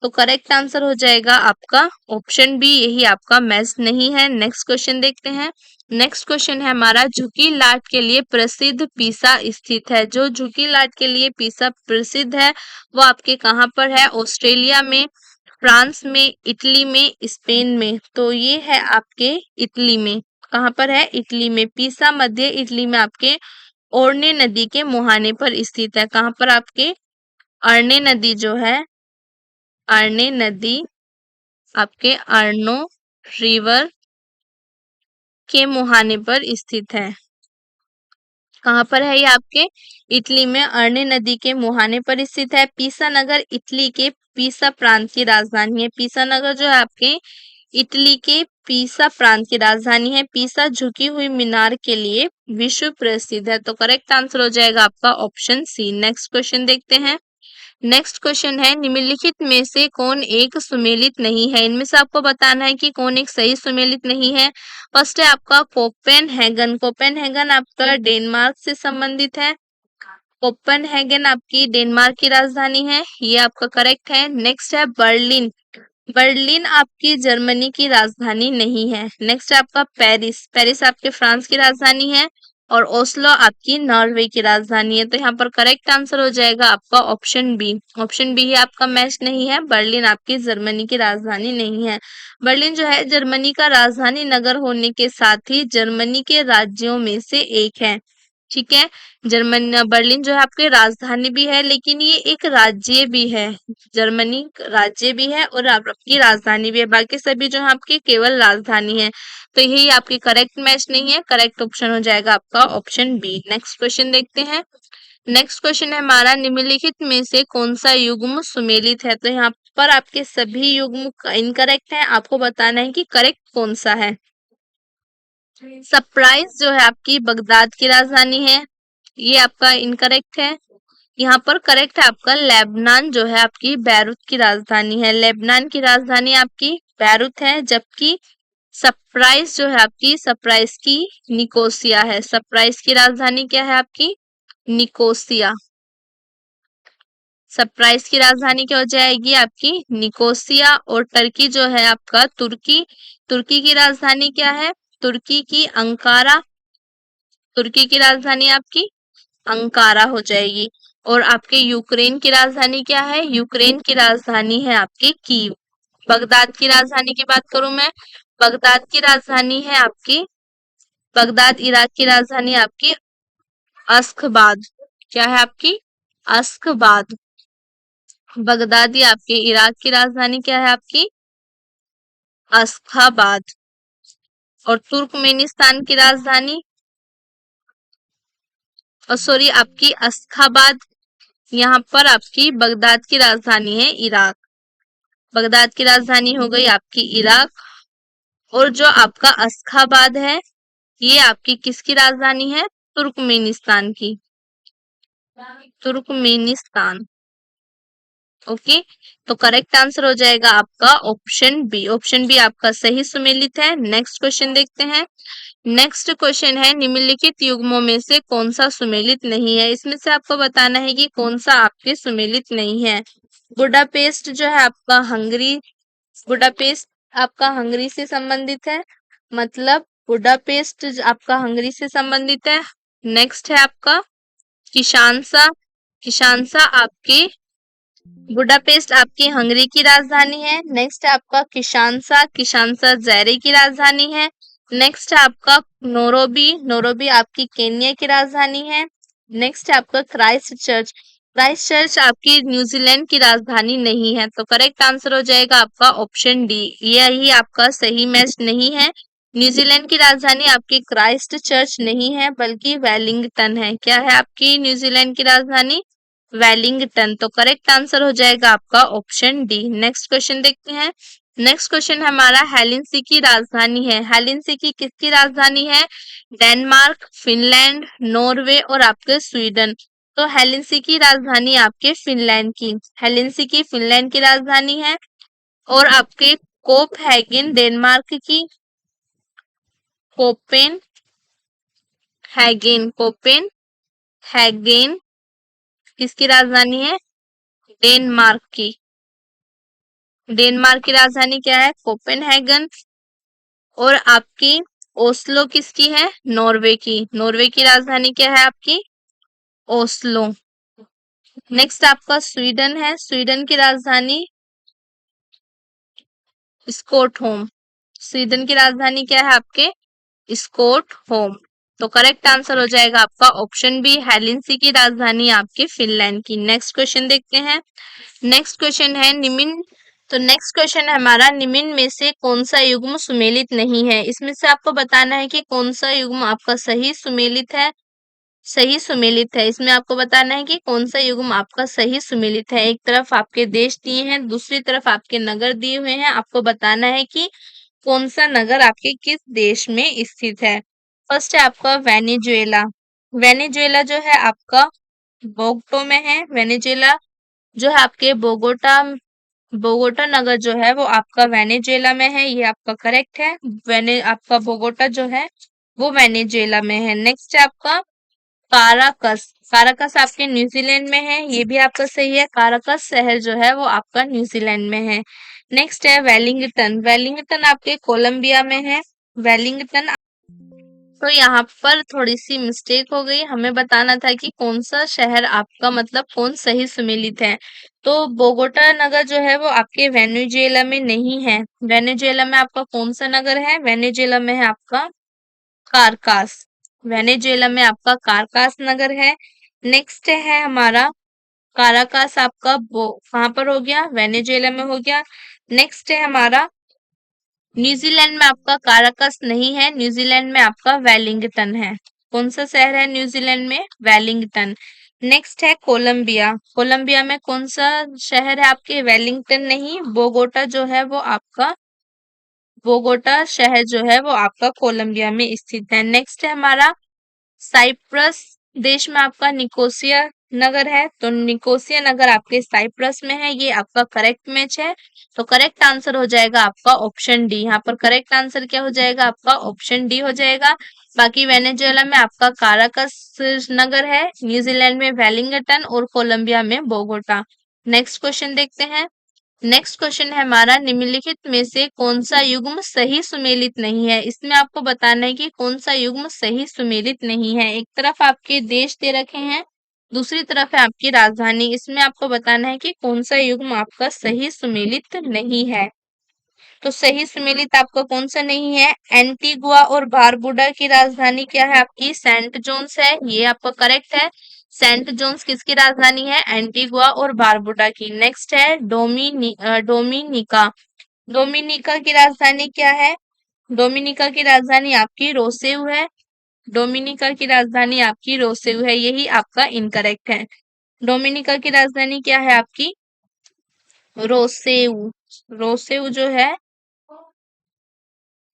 तो करेक्ट आंसर हो जाएगा आपका ऑप्शन बी, यही आपका मैच नहीं है। नेक्स्ट क्वेश्चन देखते हैं। नेक्स्ट क्वेश्चन है हमारा, झुकी लाट के लिए प्रसिद्ध पीसा स्थित है। जो झुकी लाट के लिए पीसा प्रसिद्ध है वो आपके कहाँ पर है? ऑस्ट्रेलिया में, फ्रांस में, इटली में, स्पेन में। तो ये है आपके इटली में। कहाँ पर है? इटली में। पीसा मध्य इटली में आपके ओरने नदी के मुहाने पर स्थित है। कहाँ पर आपके? अरने नदी जो है, अरने नदी आपके अर्नो रिवर के मुहाने पर स्थित है। कहाँ पर है ये आपके? इटली में अरने नदी के मुहाने पर स्थित है। पीसा नगर इटली के पीसा प्रांत की राजधानी है। पीसा नगर जो है आपके इटली के पीसा प्रांत की राजधानी है। पीसा झुकी हुई मीनार के लिए विश्व प्रसिद्ध है। तो करेक्ट आंसर हो जाएगा आपका ऑप्शन सी। नेक्स्ट क्वेश्चन देखते हैं। नेक्स्ट क्वेश्चन है, निम्नलिखित में से कौन एक सुमेलित नहीं है? इनमें से आपको बताना है कि कौन एक सही सुमेलित नहीं है। फर्स्ट है आपका कोपेनहेगन। कोपेनहेगन आपका डेनमार्क से संबंधित है। कोपेनहेगन आपकी डेनमार्क की राजधानी है, ये आपका करेक्ट है। नेक्स्ट है बर्लिन। बर्लिन आपकी जर्मनी की राजधानी नहीं है। नेक्स्ट है आपका पेरिस। पेरिस आपके फ्रांस की राजधानी है। और ओस्लो आपकी नॉर्वे की राजधानी है। तो यहाँ पर करेक्ट आंसर हो जाएगा आपका ऑप्शन बी। ऑप्शन बी ही आपका मैच नहीं है। बर्लिन आपकी जर्मनी की राजधानी नहीं है। बर्लिन जो है जर्मनी का राजधानी नगर होने के साथ ही जर्मनी के राज्यों में से एक है। ठीक है, बर्लिन जो है आपकी राजधानी भी है लेकिन ये एक राज्य भी है। जर्मनी राज्य भी है और आपकी राजधानी भी है। बाकी सभी जो है आपकी केवल राजधानी है। तो यही आपकी करेक्ट मैच नहीं है। करेक्ट ऑप्शन हो जाएगा आपका ऑप्शन बी। नेक्स्ट क्वेश्चन देखते हैं। नेक्स्ट क्वेश्चन है हमारा, निम्नलिखित में से कौन सा युग्म सुमेलित है? तो यहाँ पर आपके सभी युग्म इनकरेक्ट है। आपको बताना है कि करेक्ट कौन सा है। सरप्राइज जो है आपकी बगदाद की राजधानी है, ये आपका इनकरेक्ट है। यहाँ पर करेक्ट है आपका लेबनान जो है आपकी बैरूत की राजधानी है। लेबनान की राजधानी आपकी बैरूत है, जबकि सरप्राइज जो है आपकी सरप्राइज की निकोसिया है। सरप्राइज की राजधानी क्या है आपकी? निकोसिया। सरप्राइज की राजधानी क्या हो जाएगी आपकी? निकोसिया। और टर्की जो है आपका तुर्की, तुर्की की राजधानी क्या है? तुर्की की अंकारा। तुर्की की राजधानी आपकी अंकारा हो जाएगी। और आपके यूक्रेन की राजधानी क्या है? यूक्रेन की राजधानी है आपकी कीव। बगदाद की राजधानी की बात करूं मैं, बगदाद की राजधानी है आपकी, बगदाद इराक की राजधानी आपकी अश्खबाद। क्या है आपकी? अश्खबाद। बगदादी आपके इराक की राजधानी क्या है आपकी? अश्खाबाद। और तुर्कमेनिस्तान की राजधानी, सॉरी आपकी अश्खाबाद, यहाँ पर आपकी बगदाद की राजधानी है इराक। बगदाद की राजधानी हो गई आपकी इराक। और जो आपका अश्खाबाद है, ये आपकी किसकी राजधानी है? तुर्कमेनिस्तान की। तुर्कमेनिस्तान। ओके, तो करेक्ट आंसर हो जाएगा आपका ऑप्शन बी। ऑप्शन बी आपका सही सुमेलित है। नेक्स्ट क्वेश्चन देखते हैं। नेक्स्ट क्वेश्चन है, निम्नलिखित युग्मों में से कौन सा सुमेलित नहीं है? इसमें से आपको बताना है कि कौन सा आपके सुमेलित नहीं है। बुडापेस्ट जो है आपका हंगरी, बुडापेस्ट आपका हंगरी से संबंधित है, मतलब बुडापेस्ट आपका हंगरी से संबंधित है। नेक्स्ट है आपका किशानसा, किशानसा आपके, बुडापेस्ट आपकी हंगरी की राजधानी है। नेक्स्ट है आपका किशानसा, किशानसा ज़ैरे की राजधानी है। नेक्स्ट है आपका नोरोबी, नोरोबी आपकी केन्या की राजधानी है। नेक्स्ट है आपका क्राइस्ट चर्च, क्राइस्ट चर्च आपकी न्यूजीलैंड की राजधानी नहीं है। तो करेक्ट आंसर हो जाएगा आपका ऑप्शन डी, यही आपका सही मैच नहीं है। न्यूजीलैंड की राजधानी आपकी क्राइस्ट चर्च नहीं है, बल्कि वेलिंगटन है। क्या है आपकी न्यूजीलैंड की राजधानी? वेलिंगटन। तो करेक्ट आंसर हो जाएगा आपका ऑप्शन डी। नेक्स्ट क्वेश्चन देखते हैं। नेक्स्ट क्वेश्चन हमारा हेलेंसी की राजधानी है। हेलेंसी की किसकी राजधानी है? डेनमार्क, फिनलैंड, नॉर्वे और आपके स्वीडन। तो हेलेंसी की राजधानी आपके फिनलैंड की, हेलेंसी की फिनलैंड की राजधानी है। और आपके कोपहैगन डेनमार्क की, कोपेन हैगेन, कोपेन हैगेन किसकी राजधानी है? डेनमार्क की। डेनमार्क की राजधानी क्या है? कोपेनहेगन। और आपकी ओस्लो किसकी है? नॉर्वे की। नॉर्वे की राजधानी क्या है आपकी? ओस्लो। नेक्स्ट आपका स्वीडन है, स्वीडन की राजधानी स्टॉकहोम। स्वीडन की राजधानी क्या है आपके? स्टॉकहोम। तो करेक्ट आंसर हो जाएगा आपका ऑप्शन बी, हेलेंसी की राजधानी आपकी फिनलैंड की। नेक्स्ट क्वेश्चन देखते हैं। नेक्स्ट क्वेश्चन है निम्न, तो नेक्स्ट क्वेश्चन है हमारा, निम्न में से कौन सा युग्म सुमेलित नहीं है? इसमें से आपको बताना है कि कौन सा युग्म आपका सही सुमेलित है। सही सुमेलित है, इसमें आपको बताना है कि कौन सा युग्म आपका सही सुमेलित है। एक तरफ आपके देश दिए हैं, दूसरी तरफ आपके नगर दिए हुए हैं। आपको बताना है कि कौन सा नगर आपके किस देश में स्थित है। फर्स्ट है आपका वेनेजुएला। वेनेजुएला जो है आपका बोगटो में है। वेनेजुएला जो है आपके बोगोटा, बोगोटा नगर जो है वो आपका वेनेजुएला में है, ये आपका करेक्ट है। वेने आपका बोगोटा जो है वो वेनेजुएला में है। नेक्स्ट है आपका काराकस, काराकस आपके न्यूजीलैंड में है, ये भी आपका सही है। काराकस शहर जो है वो आपका न्यूजीलैंड में है। नेक्स्ट है वेलिंगटन, वेलिंगटन आपके कोलंबिया में है। वेलिंगटन, तो यहाँ पर थोड़ी सी मिस्टेक हो गई, हमें बताना था कि कौन सा शहर आपका मतलब कौन सही सुमेलित है। तो बोगोटा नगर जो है वो आपके वेनेजुएला में नहीं है। वेनेजुएला में आपका कौन सा नगर है? वेनेजुएला में है आपका कारकास। वेनेजुएला में आपका कारकास नगर है। नेक्स्ट है हमारा काराकास आपका कहाँ पर हो गया? वेनेजुएला में हो गया। नेक्स्ट है हमारा न्यूजीलैंड में आपका काराकस नहीं है, न्यूजीलैंड में आपका वेलिंगटन है। कौन सा शहर है न्यूजीलैंड में? वेलिंगटन। नेक्स्ट है कोलंबिया, कोलंबिया में कौन सा शहर है आपके? वेलिंगटन नहीं, बोगोटा जो है वो आपका बोगोटा शहर जो है वो आपका कोलंबिया में स्थित है। नेक्स्ट है हमारा साइप्रस देश में आपका निकोसिया नगर है, तो निकोसिया नगर आपके साइप्रस में है, ये आपका करेक्ट मैच है। तो करेक्ट आंसर हो जाएगा आपका ऑप्शन डी। यहाँ पर करेक्ट आंसर क्या हो जाएगा आपका ऑप्शन डी हो जाएगा। बाकी वेनेजुएला में आपका काराकस नगर है, न्यूजीलैंड में वेलिंगटन और कोलंबिया में बोगोटा। नेक्स्ट क्वेश्चन देखते हैं। नेक्स्ट क्वेश्चन है हमारा निम्नलिखित में से कौन सा युग्म सही सुमेलित नहीं है। इसमें आपको बताना है कि कौन सा युग्म सही सुमेलित नहीं है। एक तरफ आपके देश दे रखे हैं, दूसरी तरफ है आपकी राजधानी। इसमें आपको बताना है कि कौन सा युग्म आपका सही सुमेलित नहीं है। तो सही सुमेलित आपका कौन सा नहीं है? एंटीगुआ और बारबुडा की राजधानी क्या है आपकी? सेंट जोन्स है, ये आपका करेक्ट है। सेंट जोन्स किसकी राजधानी है? एंटीगुआ और बारबुडा की। नेक्स्ट है डोमिनिका। डोमिनिका की राजधानी क्या है? डोमिनिका की राजधानी आपकी रोसेउ है। डोमिनिका की राजधानी आपकी रोसेउ है, यही आपका इनकरेक्ट है। डोमिनिका की राजधानी क्या है आपकी? रोसेउ। रोसेउ जो है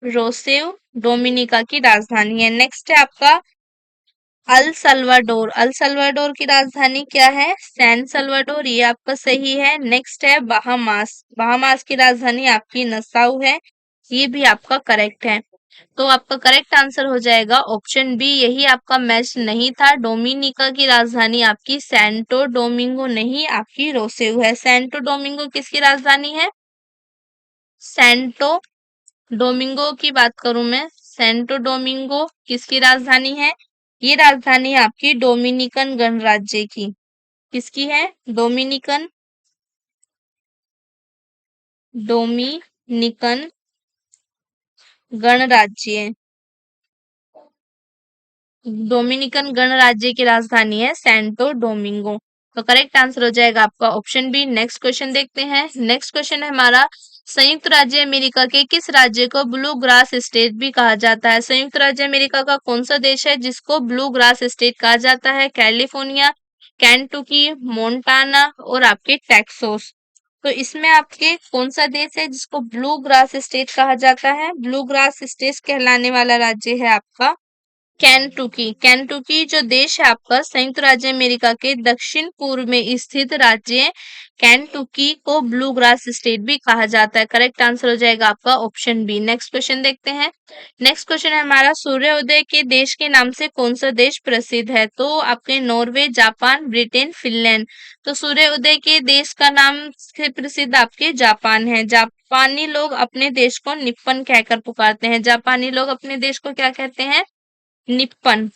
रोसेउ डोमिनिका की राजधानी है। नेक्स्ट है आपका अल सल्वाडोर। अल सल्वाडोर की राजधानी क्या है? सैन सल्वाडोर, ये आपका सही है। नेक्स्ट है बहामास। बहामास की राजधानी आपकी नसाउ है, ये भी आपका करेक्ट है। तो आपका करेक्ट आंसर हो जाएगा ऑप्शन बी, यही आपका मैच नहीं था। डोमिनिका की राजधानी आपकी सैंटो डोमिंगो नहीं, आपकी रोसेउ है। सैंटो डोमिंगो किसकी राजधानी है? सैंटो डोमिंगो की बात करूं मैं, सेंटो डोमिंगो किसकी राजधानी है? ये राजधानी है आपकी डोमिनिकन गणराज्य की। किसकी है? डोमिनिकन गणराज्य। डोमिनिकन गणराज्य की राजधानी है सैंटो डोमिंगो। तो करेक्ट आंसर हो जाएगा आपका ऑप्शन बी। नेक्स्ट क्वेश्चन देखते हैं। नेक्स्ट क्वेश्चन है हमारा संयुक्त राज्य अमेरिका के किस राज्य को ब्लू ग्रास स्टेट भी कहा जाता है? संयुक्त राज्य अमेरिका का कौन सा देश है जिसको ब्लू ग्रास स्टेट कहा जाता है? कैलिफोर्निया, केंटुकी, मोंटाना और आपके टेक्सास। तो इसमें आपके कौन सा देश है जिसको ब्लू ग्रास स्टेट कहा जाता है? ब्लू ग्रास स्टेट कहलाने वाला राज्य है आपका केंटुकी। केंटुकी जो देश है आपका संयुक्त राज्य अमेरिका के दक्षिण पूर्व में स्थित राज्य केंटुकी को ब्लू ग्रास स्टेट भी कहा जाता है। करेक्ट आंसर हो जाएगा आपका ऑप्शन बी। नेक्स्ट क्वेश्चन देखते हैं। नेक्स्ट क्वेश्चन है हमारा सूर्योदय के देश के नाम से कौन सा देश प्रसिद्ध है? तो आपके नॉर्वे, जापान, ब्रिटेन, फिनलैंड। तो सूर्योदय के देश का नाम से प्रसिद्ध आपके जापान है। जापानी लोग अपने देश को निप्पन कहकर पुकारते हैं। जापानी लोग अपने देश को क्या कहते हैं? निप्पन।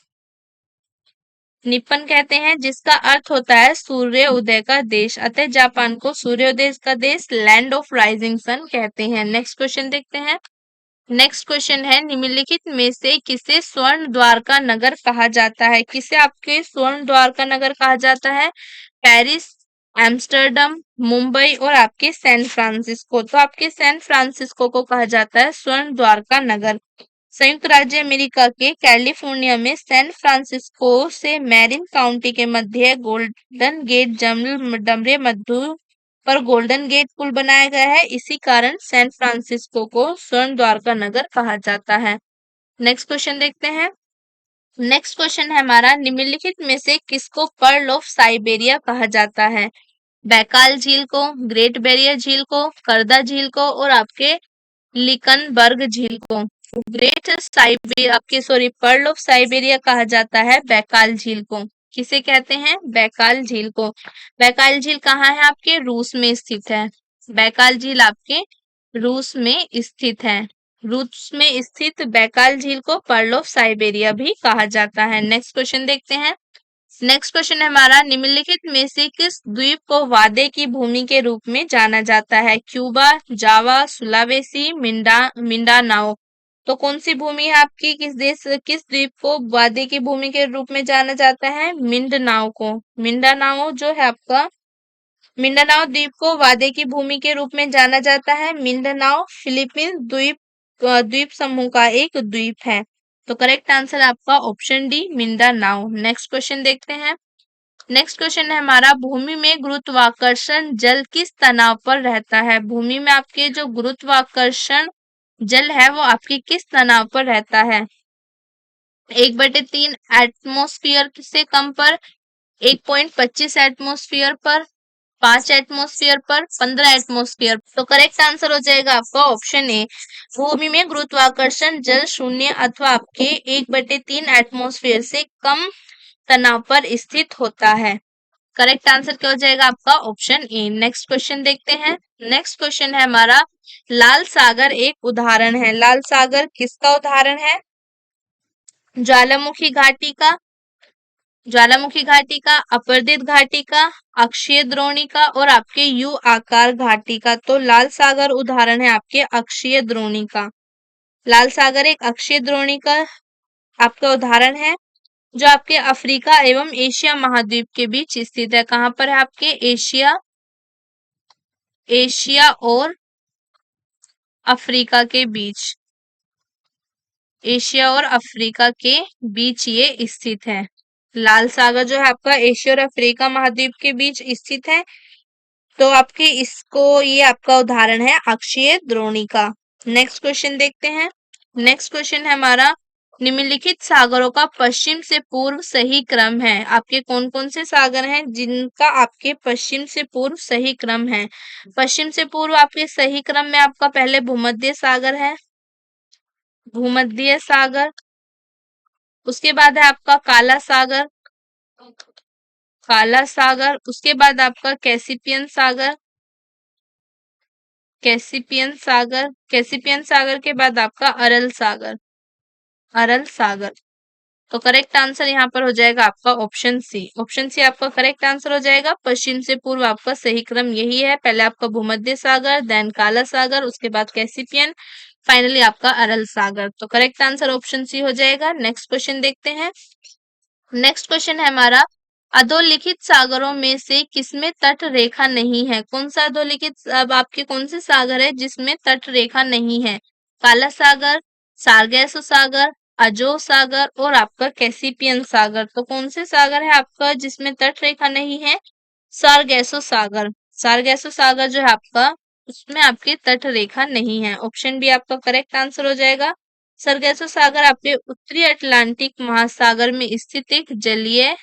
निप्पन कहते हैं, जिसका अर्थ होता है सूर्य उदय का देश। अतः जापान को सूर्योदय का देश, लैंड ऑफ राइजिंग सन कहते हैं। नेक्स्ट क्वेश्चन देखते हैं। नेक्स्ट क्वेश्चन है निम्नलिखित में से किसे स्वर्ण द्वार का नगर कहा जाता है? किसे आपके स्वर्ण द्वार का नगर कहा जाता है? पेरिस, एम्स्टर्डम, मुंबई और आपके सैन फ्रांसिस्को। तो आपके सैन फ्रांसिस्को को कहा जाता है स्वर्ण द्वार का नगर। संयुक्त राज्य अमेरिका के कैलिफोर्निया में सैन फ्रांसिस्को से मैरिन काउंटी के मध्य गोल्डन गेट डमरे मध्य पर गोल्डन गेट पुल बनाया गया है। इसी कारण सैन फ्रांसिस्को को स्वर्ण द्वार का नगर कहा जाता है। नेक्स्ट क्वेश्चन देखते हैं। नेक्स्ट क्वेश्चन है हमारा निम्नलिखित में से किसको पर्ल ऑफ साइबेरिया कहा जाता है? बैकाल झील को, ग्रेट बैरियर झील को, करदा झील को और आपके लिकनबर्ग झील को। ग्रेट साइबेरिया आपके सॉरी पर्ल ऑफ साइबेरिया कहा जाता है बैकाल झील को। किसे कहते हैं? बैकाल झील को। बैकाल झील कहाँ है? आपके रूस में स्थित है। बैकाल झील आपके रूस में स्थित है। रूस में स्थित बैकाल झील को पर्ल ऑफ साइबेरिया भी कहा जाता है। नेक्स्ट क्वेश्चन देखते हैं। नेक्स्ट क्वेश्चन है हमारा निम्नलिखित में से किस द्वीप को वादे की भूमि के रूप में जाना जाता है? क्यूबा, जावा, सुलावेसी, मिंडानाओ। तो कौन सी भूमि है आपकी? किस द्वीप को वादे की भूमि के रूप में जाना जाता है? मिंडानाओ को। मिंडानाओ जो है आपका मिंडानाओ द्वीप को वादे की भूमि के रूप में जाना जाता है। मिंडानाओ फिलीपींस द्वीप समूह का एक द्वीप है। तो करेक्ट आंसर आपका option D Mindanao. Next question देखते हैं। नेक्स्ट क्वेश्चन है हमारा भूमि में गुरुत्वाकर्षण जल किस तनाव पर रहता है? भूमि में आपके जो गुरुत्वाकर्षण जल है वो आपके किस तनाव पर रहता है? 1/3 एटमॉस्फेयर से कम पर, 1.25 एटमॉस्फेयर पर, 5 एटमॉस्फेयर पर, 15 एटमॉस्फेयर। तो करेक्ट आंसर हो जाएगा आपका ऑप्शन ए। भूमि में गुरुत्वाकर्षण जल शून्य अथवा आपके 1/3 एटमॉस्फेयर से कम तनाव पर स्थित होता है। करेक्ट आंसर क्या हो जाएगा आपका ऑप्शन ए। नेक्स्ट क्वेश्चन देखते हैं। नेक्स्ट क्वेश्चन है हमारा, लाल सागर एक उदाहरण है। लाल सागर किसका उदाहरण है? ज्वालामुखी घाटी का, ज्वालामुखी घाटी का, अपरदित घाटी का, अक्षीय द्रोणी का और आपके यू आकार घाटी का। तो लाल सागर उदाहरण है आपके अक्षीय द्रोणी का। लाल सागर एक अक्षीय द्रोणी का आपका उदाहरण है, जो आपके अफ्रीका एवं एशिया महाद्वीप के बीच स्थित है। कहाँ पर है आपके? एशिया, एशिया और अफ्रीका के बीच, एशिया और अफ्रीका के बीच ये स्थित है। लाल सागर जो है आपका एशिया और अफ्रीका महाद्वीप के बीच स्थित है। तो आपके इसको, ये आपका उदाहरण है अक्षीय द्रोणी का। नेक्स्ट क्वेश्चन देखते हैं। नेक्स्ट क्वेश्चन है हमारा, निम्नलिखित सागरों का पश्चिम से पूर्व सही क्रम है। आपके कौन कौन से सागर हैं जिनका आपके पश्चिम से पूर्व सही क्रम है? पश्चिम से पूर्व आपके सही क्रम में आपका पहले भूमध्य सागर है, भूमध्य सागर। उसके बाद है आपका काला सागर, काला सागर। उसके बाद आपका कैसिपियन सागर, कैसिपियन सागर। कैसिपियन सागर के बाद आपका अरल सागर, अरल सागर। तो करेक्ट आंसर यहाँ पर हो जाएगा आपका ऑप्शन सी। ऑप्शन सी आपका करेक्ट आंसर हो जाएगा। पश्चिम से पूर्व आपका सही क्रम यही है, पहले आपका भूमध्य सागर, देन काला सागर, उसके बाद कैसिपियन, फाइनली आपका अरल सागर। तो करेक्ट आंसर ऑप्शन सी हो जाएगा। नेक्स्ट क्वेश्चन देखते हैं। नेक्स्ट क्वेश्चन है हमारा, अधोलिखित सागरों में से किसमें तट रेखा नहीं है? कौन सा अधोलिखित, अब आपके कौन से सागर है जिसमें तट रेखा नहीं है? काला सागर, सारगैसो सागर, अजोव सागर और आपका कैसिपियन सागर। तो कौन से सागर है आपका जिसमें तट रेखा नहीं है? सारगैसो सागर। सारगैसो सागर जो है आपका, उसमें आपकी तट रेखा नहीं है। ऑप्शन बी आपका करेक्ट आंसर हो जाएगा। सरगैसो सागर आपके उत्तरी अटलांटिक महासागर में स्थित एक जलीय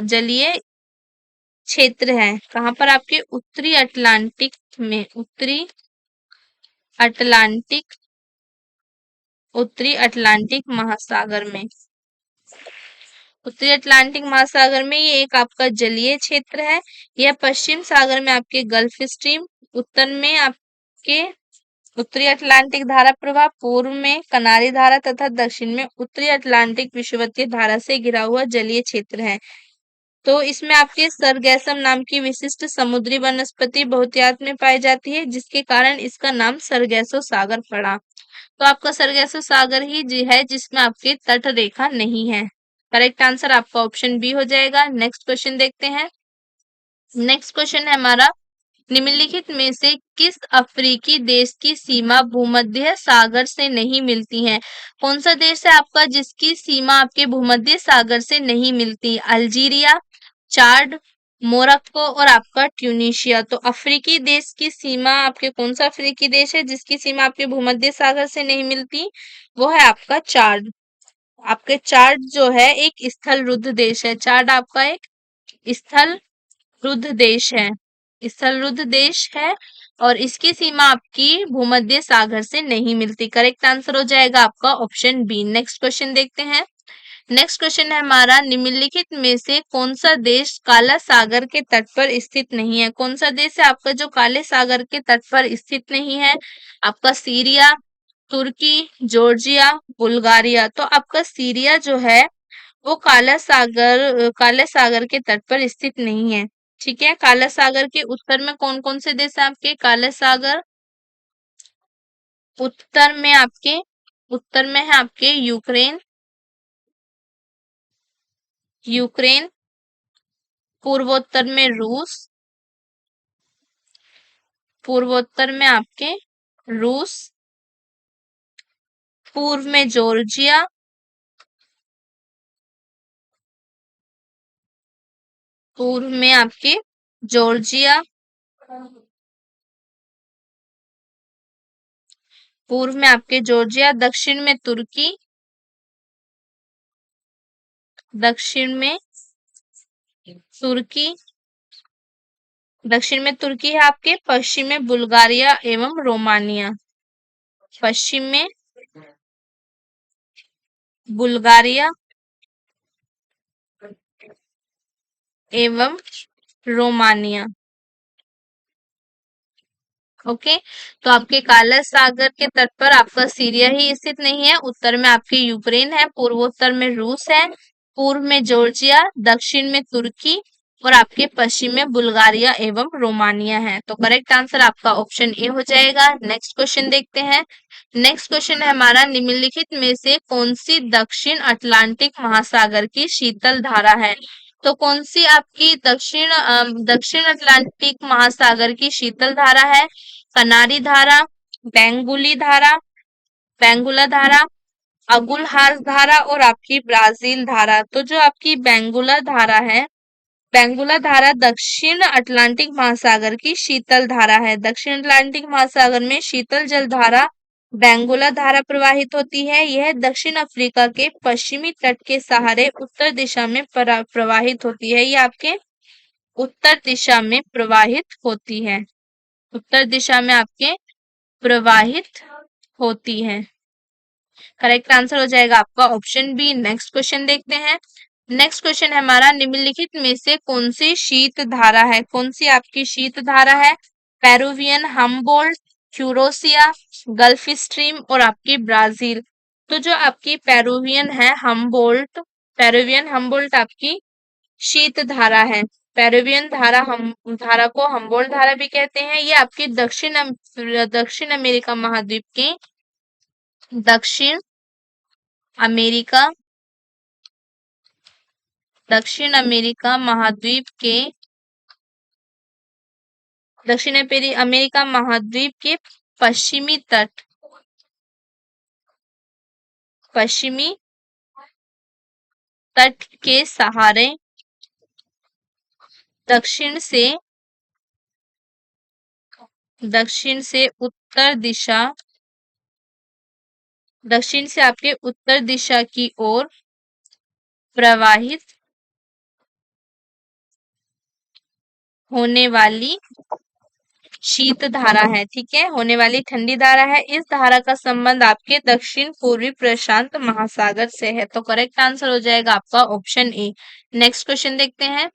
जलीय क्षेत्र है। कहाँ पर? आपके उत्तरी अटलांटिक में, उत्तरी अटलांटिक, उत्तरी अटलांटिक महासागर में, उत्तरी अटलांटिक महासागर में ये एक आपका जलीय क्षेत्र है। यह पश्चिम सागर में आपके गल्फ स्ट्रीम, उत्तर में आपके उत्तरी अटलांटिक धारा प्रवाह, पूर्व में कनारी धारा तथा दक्षिण में उत्तरी अटलांटिक विषुवतीय धारा से घिरा हुआ जलीय क्षेत्र है। तो इसमें आपके सरगैसम नाम की विशिष्ट समुद्री वनस्पति बहुतायत में पाई जाती है, जिसके कारण इसका नाम सरगैसो सागर पड़ा। तो आपका सरगैसो सागर ही है जिसमें आपकी तट रेखा नहीं है। करेक्ट आंसर आपका ऑप्शन बी हो जाएगा। नेक्स्ट क्वेश्चन देखते हैं। नेक्स्ट क्वेश्चन है हमारा, निम्नलिखित में से किस अफ्रीकी देश की सीमा भूमध्य सागर से नहीं मिलती है? कौन सा देश है आपका जिसकी सीमा आपके भूमध्य सागर से नहीं मिलती? अल्जीरिया, चाड, मोरक्को और आपका ट्यूनिशिया। तो अफ्रीकी देश की सीमा आपके, कौन सा अफ्रीकी देश है जिसकी सीमा आपके भूमध्य सागर से नहीं मिलती? वो है आपका चाड। आपके चाड जो है एक स्थल रुद्ध देश है। चाड आपका एक स्थल रुद्ध देश है, स्थल रुद्ध देश है और इसकी सीमा आपकी भूमध्य सागर से नहीं मिलती। करेक्ट आंसर हो जाएगा आपका ऑप्शन बी। नेक्स्ट क्वेश्चन देखते हैं। नेक्स्ट क्वेश्चन है हमारा, निम्नलिखित में से कौन सा देश काला सागर के तट पर स्थित नहीं है? कौन सा देश है आपका जो काले सागर के तट पर स्थित नहीं है? आपका सीरिया, तुर्की, जॉर्जिया, बुल्गारिया। तो आपका सीरिया जो है वो काले सागर के तट पर स्थित नहीं है। ठीक है, काला सागर के उत्तर में कौन कौन से देश हैं आपके? काला सागर उत्तर में आपके, उत्तर में है आपके यूक्रेन, यूक्रेन। पूर्वोत्तर में रूस, पूर्वोत्तर में आपके रूस। पूर्व में जॉर्जिया, पूर्व में आपके जॉर्जिया। पूर्व में आपके जॉर्जिया, दक्षिण में तुर्की, दक्षिण में तुर्की, दक्षिण में तुर्की है आपके, पश्चिम में बुल्गारिया एवं रोमानिया, पश्चिम में बुल्गारिया एवं रोमानिया। ओके, तो आपके काला सागर के तट पर आपका सीरिया ही स्थित नहीं है। उत्तर में आपकी यूक्रेन है, पूर्वोत्तर में रूस है, पूर्व में जॉर्जिया, दक्षिण में तुर्की और आपके पश्चिम में बुल्गारिया एवं रोमानिया है। तो करेक्ट आंसर आपका ऑप्शन ए हो जाएगा। नेक्स्ट क्वेश्चन देखते हैं। नेक्स्ट क्वेश्चन है हमारा, निम्नलिखित में से कौन सी दक्षिण अटलांटिक महासागर की शीतल धारा है? तो कौन सी आपकी दक्षिण अटलांटिक महासागर की शीतल धारा है? कनारी धारा, बेंगुली धारा, बेंगुला धारा, अगुलहार धारा और आपकी ब्राजील धारा। तो जो आपकी बेंगुला धारा है, बेंगुला धारा दक्षिण अटलांटिक महासागर की शीतल धारा है। दक्षिण अटलांटिक महासागर में शीतल जल धारा बेंगुला धारा प्रवाहित होती है। यह दक्षिण अफ्रीका के पश्चिमी तट के सहारे उत्तर दिशा में प्रवाहित होती है। ये आपके उत्तर दिशा में प्रवाहित होती है, उत्तर दिशा में आपके प्रवाहित होती है। करेक्ट आंसर हो जाएगा आपका ऑप्शन बी। नेक्स्ट क्वेश्चन देखते हैं। नेक्स्ट क्वेश्चन है हमारा, निम्नलिखित में से कौन सी शीत धारा है? कौन सी आपकी शीत धारा है? पेरुवियन, हम्बोल्ट, क्यूरोसिया, गल्फ स्ट्रीम और आपकी ब्राजील। तो जो आपकी पेरुवियन है हम्बोल्ट, पेरुवियन हम्बोल्ट आपकी शीत धारा है। पेरुवियन धारा हम धारा को हम्बोल्ट धारा भी कहते हैं। ये आपकी दक्षिण अमेरिका महाद्वीप के दक्षिण अमेरिका दक्षिण अमेरिका महाद्वीप के अमेरिका महाद्वीप के पश्चिमी तट के सहारे दक्षिण से उत्तर दिशा, दक्षिण से आपके उत्तर दिशा की ओर प्रवाहित होने वाली शीत धारा है। ठीक है, होने वाली ठंडी धारा है। इस धारा का संबंध आपके दक्षिण पूर्वी प्रशांत महासागर से है। तो करेक्ट आंसर हो जाएगा आपका ऑप्शन ए। नेक्स्ट क्वेश्चन देखते हैं।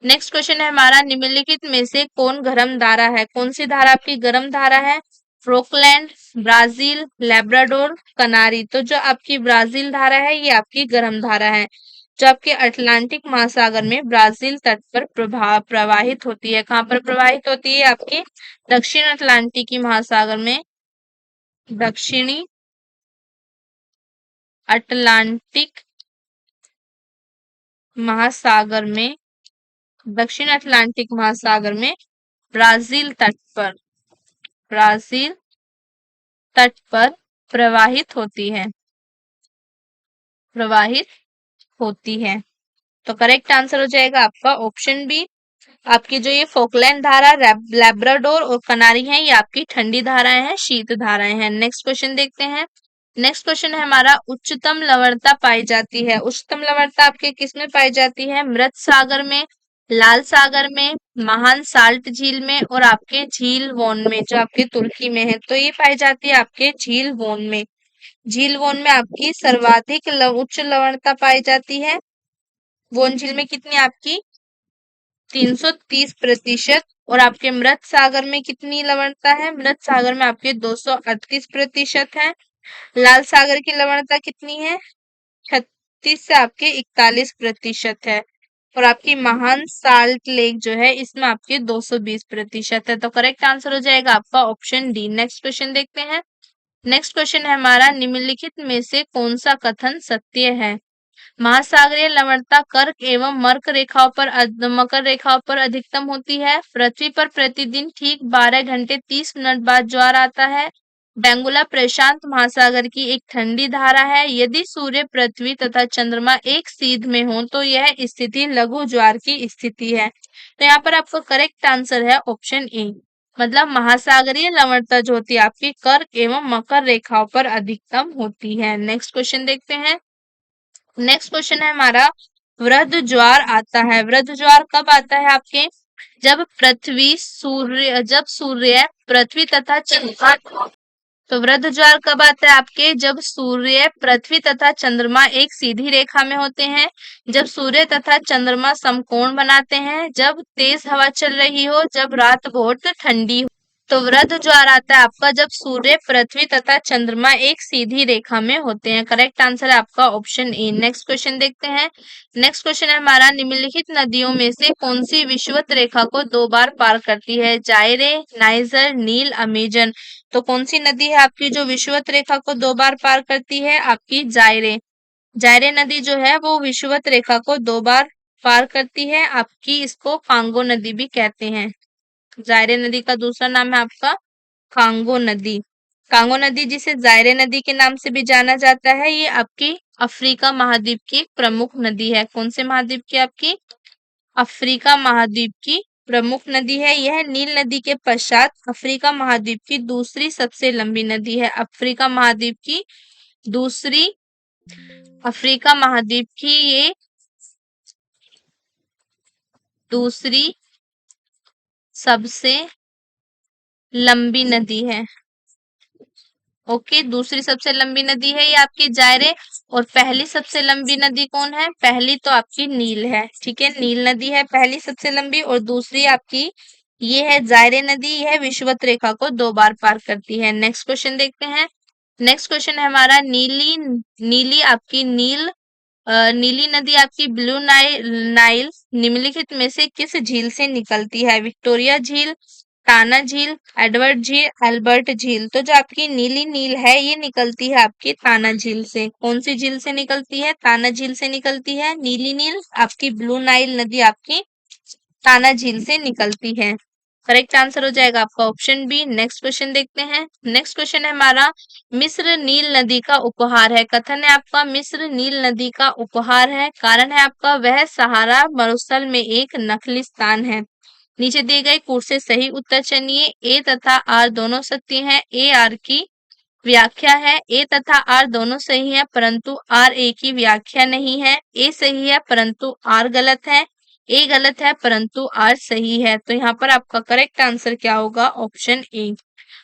नेक्स्ट क्वेश्चन है हमारा, निम्नलिखित में से कौन गर्म धारा है? कौन सी धारा आपकी गर्म धारा है? फोकलैंड, ब्राजील, लेब्राडोर, कनारी। तो जो आपकी ब्राजील धारा है ये आपकी गर्म धारा है, जो आपके अटलांटिक महासागर में ब्राजील तट पर प्रवाहित होती है। कहाँ पर प्रवाहित होती है? आपके दक्षिण अटलांटिकी महासागर में, दक्षिणी अटलांटिक महासागर में, दक्षिण अटलांटिक महासागर में ब्राजील तट पर प्रवाहित होती है, तो करेक्ट आंसर हो जाएगा आपका ऑप्शन बी। आपकी जो ये फोकलैंड धारा, लैब्राडोर और कनारी है, ये आपकी ठंडी धाराएं हैं, शीत धाराएं हैं। नेक्स्ट क्वेश्चन देखते हैं। नेक्स्ट क्वेश्चन है हमारा, उच्चतम लवणता पाई जाती है। उच्चतम लवणता आपके किस में पाई जाती है? मृत सागर में, लाल सागर में, महान साल्ट झील में और आपके झील वोन में, जो आपके तुर्की में है। तो ये पाई जाती है आपके झील वोन में। झील वोन में आपकी सर्वाधिक उच्च लवणता पाई जाती है। वोन झील में कितनी आपकी? 330%। और आपके मृत सागर में कितनी लवणता है? मृत सागर में आपके 238% है। लाल सागर की लवणता कितनी है? 36 से आपके 41% है। और आपकी महान साल्ट लेक जो है इसमें आपके 220% है। तो करेक्ट आंसर हो जाएगा आपका ऑप्शन डी। नेक्स्ट क्वेश्चन देखते हैं। नेक्स्ट क्वेश्चन है हमारा, निम्नलिखित में से कौन सा कथन सत्य है? महासागरीय लवणता कर्क एवं मकर रेखाओं पर अधिकतम होती है। पृथ्वी पर प्रतिदिन ठीक 12 घंटे 30 मिनट बाद ज्वार आता है। बेंगुला प्रशांत महासागर की एक ठंडी धारा है। यदि सूर्य, पृथ्वी तथा चंद्रमा एक सीध में हो तो यह स्थिति लघु ज्वार की स्थिति है। तो यहाँ पर आपका करेक्ट आंसर है ऑप्शन ए। मतलब महासागरीय लवणता जो होती है आपकी कर्क एवं मकर रेखाओं पर अधिकतम होती है। नेक्स्ट क्वेश्चन देखते हैं। नेक्स्ट क्वेश्चन है हमारा, वृद्ध ज्वार आता है। वृद्ध ज्वार कब आता है आपके, जब सूर्य पृथ्वी तथा चंद्रमा, तो वृद्ध ज्वार कब आता है आपके, जब सूर्य पृथ्वी तथा चंद्रमा एक सीधी रेखा में होते हैं, जब सूर्य तथा चंद्रमा समकोण बनाते हैं, जब तेज हवा चल रही हो, जब रात बहुत ठंडी हो। तो वृद्ध ज्वार आता है आपका जब सूर्य पृथ्वी तथा चंद्रमा एक सीधी रेखा में होते हैं। करेक्ट आंसर है आपका ऑप्शन ए। नेक्स्ट क्वेश्चन देखते हैं। नेक्स्ट क्वेश्चन है हमारा, निम्नलिखित नदियों में से कौन सी विषुवत रेखा को 2 बार पार करती है, जायरे, नाइजर, नील, अमेजन। तो कौन सी नदी है आपकी जो विषुवत रेखा को 2 बार पार करती है, आपकी जायरे। जायरे नदी जो है वो विषुवत रेखा को 2 बार पार करती है आपकी, इसको कांगो नदी भी कहते हैं। जायरे नदी का दूसरा नाम है आपका कांगो नदी। कांगो नदी जिसे जायरे नदी के नाम से भी जाना जाता है, ये आपकी अफ्रीका महाद्वीप की एक प्रमुख नदी है। कौन से महाद्वीप की, आपकी अफ्रीका महाद्वीप की प्रमुख नदी है। यह नील नदी के पश्चात अफ्रीका महाद्वीप की दूसरी सबसे लंबी नदी है। दूसरी अफ्रीका महाद्वीप की ये दूसरी सबसे लंबी नदी है। ओके, दूसरी सबसे लंबी नदी है ये आपकी जायरे। और पहली सबसे लंबी नदी कौन है, पहली तो आपकी नील है। ठीक है, नील नदी है पहली सबसे लंबी, और दूसरी आपकी ये है जायरे नदी। यह विषुवत रेखा को 2 बार पार करती है। नेक्स्ट क्वेश्चन देखते हैं। नेक्स्ट क्वेश्चन है हमारा, नीली आपकी नीली नदी आपकी ब्लू नाइल निम्नलिखित में से किस झील से निकलती है, विक्टोरिया झील, टाना झील, एडवर्ड झील, एल्बर्ट झील। तो जो आपकी नीली नील है ये निकलती है आपकी ताना झील से। कौन सी झील से निकलती है, ताना झील से निकलती है नीली नील। आपकी ब्लू नाइल नदी आपकी ताना झील से निकलती है। करेक्ट आंसर हो जाएगा आपका ऑप्शन बी। नेक्स्ट क्वेश्चन देखते हैं। नेक्स्ट क्वेश्चन है हमारा, मिस्र नील नदी का उपहार है। कथन है आपका मिस्र नील नदी का उपहार है। कारण है आपका वह सहारा मरुस्थल में एक नकली स्थान है। नीचे दिए गए कोड से सही उत्तर चुनिए। ए तथा आर दोनों सत्य हैं। ए आर की व्याख्या है, ए तथा आर दोनों सही है परंतु आर ए की व्याख्या नहीं है। ए सही है परंतु आर गलत है। ए गलत है परंतु आर सही है। तो यहाँ पर आपका करेक्ट आंसर क्या होगा, ऑप्शन ए।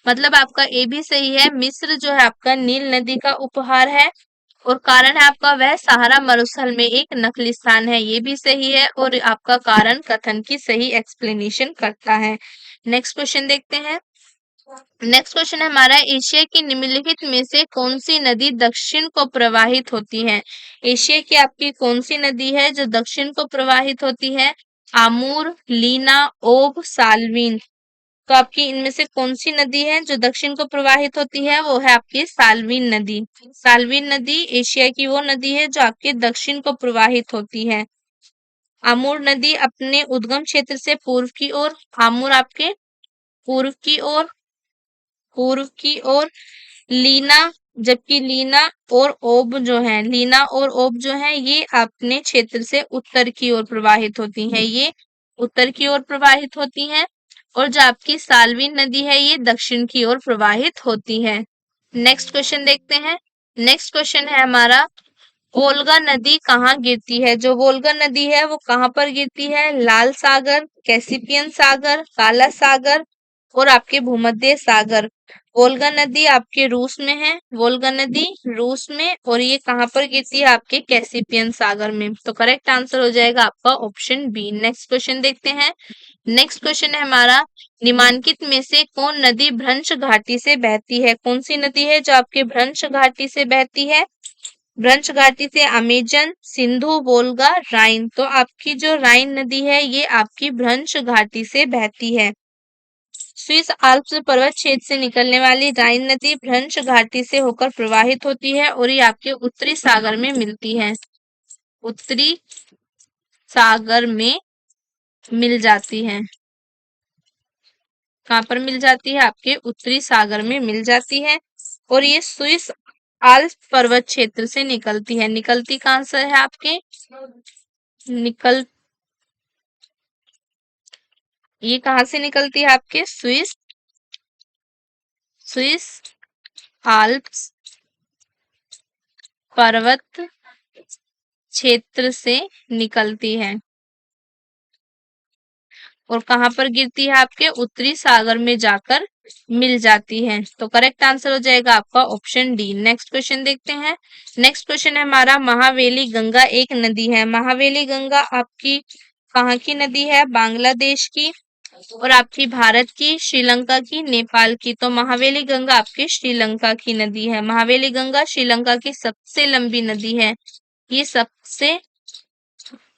मतलब आपका ए भी सही है। मिस्र जो है आपका नील नदी का उपहार है, और कारण है आपका वह सहारा मरुस्थल में एक नकली स्थान है, ये भी सही है। और आपका कारण कथन की सही एक्सप्लेनेशन करता है। नेक्स्ट क्वेश्चन देखते हैं। नेक्स्ट क्वेश्चन है हमारा, एशिया की निम्नलिखित में से कौन सी नदी दक्षिण को प्रवाहित होती है। एशिया की आपकी कौन सी नदी है जो दक्षिण को प्रवाहित होती है, आमूर, लीना, ओब, साल्वीन। तो आपकी इनमें से कौन सी नदी है जो दक्षिण को प्रवाहित होती है, वो है आपकी साल्वीन नदी। साल्वीन नदी एशिया की वो नदी है जो आपके दक्षिण को प्रवाहित होती है। आमूर नदी अपने उद्गम क्षेत्र से पूर्व की ओर, आमूर आपके पूर्व की ओर, लीना, जबकि लीना और ओब जो है ये अपने क्षेत्र से उत्तर की ओर प्रवाहित होती हैं। ये उत्तर की ओर प्रवाहित होती हैं। और जो आपकी साल्वीन नदी है ये दक्षिण की ओर प्रवाहित होती है। नेक्स्ट क्वेश्चन देखते हैं। नेक्स्ट क्वेश्चन है हमारा, वोल्गा नदी कहाँ गिरती है। जो वोल्गा नदी है वो कहाँ पर गिरती है, लाल सागर, कैस्पियन सागर, काला सागर और आपके भूमध्य सागर। वोल्गा नदी आपके रूस में है, वोल्गा नदी रूस में, और ये कहाँ पर गिरती है, आपके कैस्पियन सागर में। तो करेक्ट आंसर हो जाएगा आपका ऑप्शन बी। नेक्स्ट क्वेश्चन देखते हैं। नेक्स्ट क्वेश्चन है हमारा, निम्नलिखित में से कौन नदी भ्रंश घाटी से बहती है। कौन सी नदी है जो आपके भ्रंश घाटी से बहती है, भ्रंश घाटी से अमेजन, सिंधु, वोल्गा, राइन। तो आपकी जो राइन नदी है ये आपकी भ्रंश घाटी से बहती है। स्विस आल्प्स पर्वत क्षेत्र से निकलने वाली राइन नदी भ्रंश घाटी से होकर प्रवाहित होती है, और ये आपके उत्तरी सागर में मिलती है, उत्तरी सागर में मिल जाती है। कहाँ पर मिल जाती है, आपके उत्तरी सागर में मिल जाती है। और ये स्विस आल्प्स पर्वत क्षेत्र से निकलती है। निकलती कहाँ से है आपके, ये कहाँ से निकलती है, आपके स्विस स्विस आल्प्स पर्वत क्षेत्र से निकलती है और कहाँ पर गिरती है? आपके उत्तरी सागर में जाकर मिल जाती है। तो करेक्ट आंसर हो जाएगा आपका ऑप्शन डी। नेक्स्ट क्वेश्चन देखते हैं। नेक्स्ट क्वेश्चन है हमारा, महावेली गंगा एक नदी है। महावेली गंगा आपकी कहाँ की नदी है? बांग्लादेश की और आपकी भारत की, श्रीलंका की, नेपाल की। तो महावेली गंगा आपकी श्रीलंका की नदी है। महावेली गंगा श्रीलंका की सबसे लंबी नदी है। ये सबसे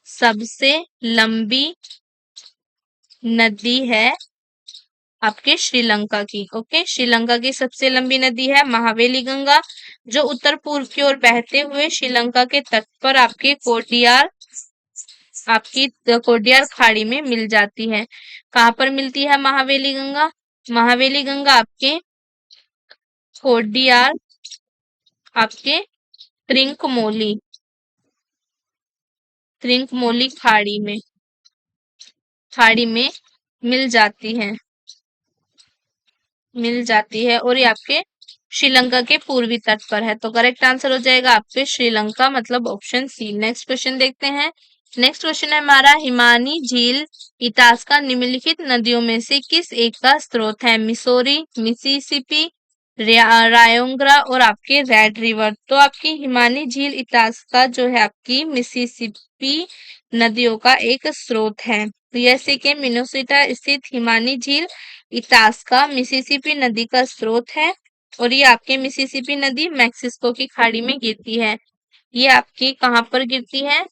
सबसे लंबी नदी है आपके श्रीलंका की। ओके, श्रीलंका की सबसे लंबी नदी है महावेली गंगा, जो उत्तर पूर्व की ओर बहते हुए श्रीलंका के तट पर आपकी कोडियार खाड़ी में मिल जाती है। कहाँ पर मिलती है महावेली गंगा? महावेली गंगा आपके कोडियार, आपके त्रिंकमोली खाड़ी में मिल जाती है और ये आपके श्रीलंका के पूर्वी तट पर है। तो करेक्ट आंसर हो जाएगा आपके श्रीलंका, मतलब ऑप्शन सी। नेक्स्ट क्वेश्चन देखते हैं। नेक्स्ट क्वेश्चन है हमारा, हिमानी झील इतास्का निम्नलिखित नदियों में से किस एक का स्रोत है? मिसौरी, मिसिसिपी, रायोंग्रा और आपके रेड रिवर। तो आपकी हिमानी झील इतास्का जो है आपकी मिसिसिपी नदियों का एक स्रोत है। यूएसए के मिनेसोटा स्थित हिमानी झील इतास्का मिसिसिपी नदी का स्रोत है और ये आपके मिसिसिपी नदी मैक्सिको की खाड़ी में गिरती है। ये आपकी कहाँ पर गिरती है?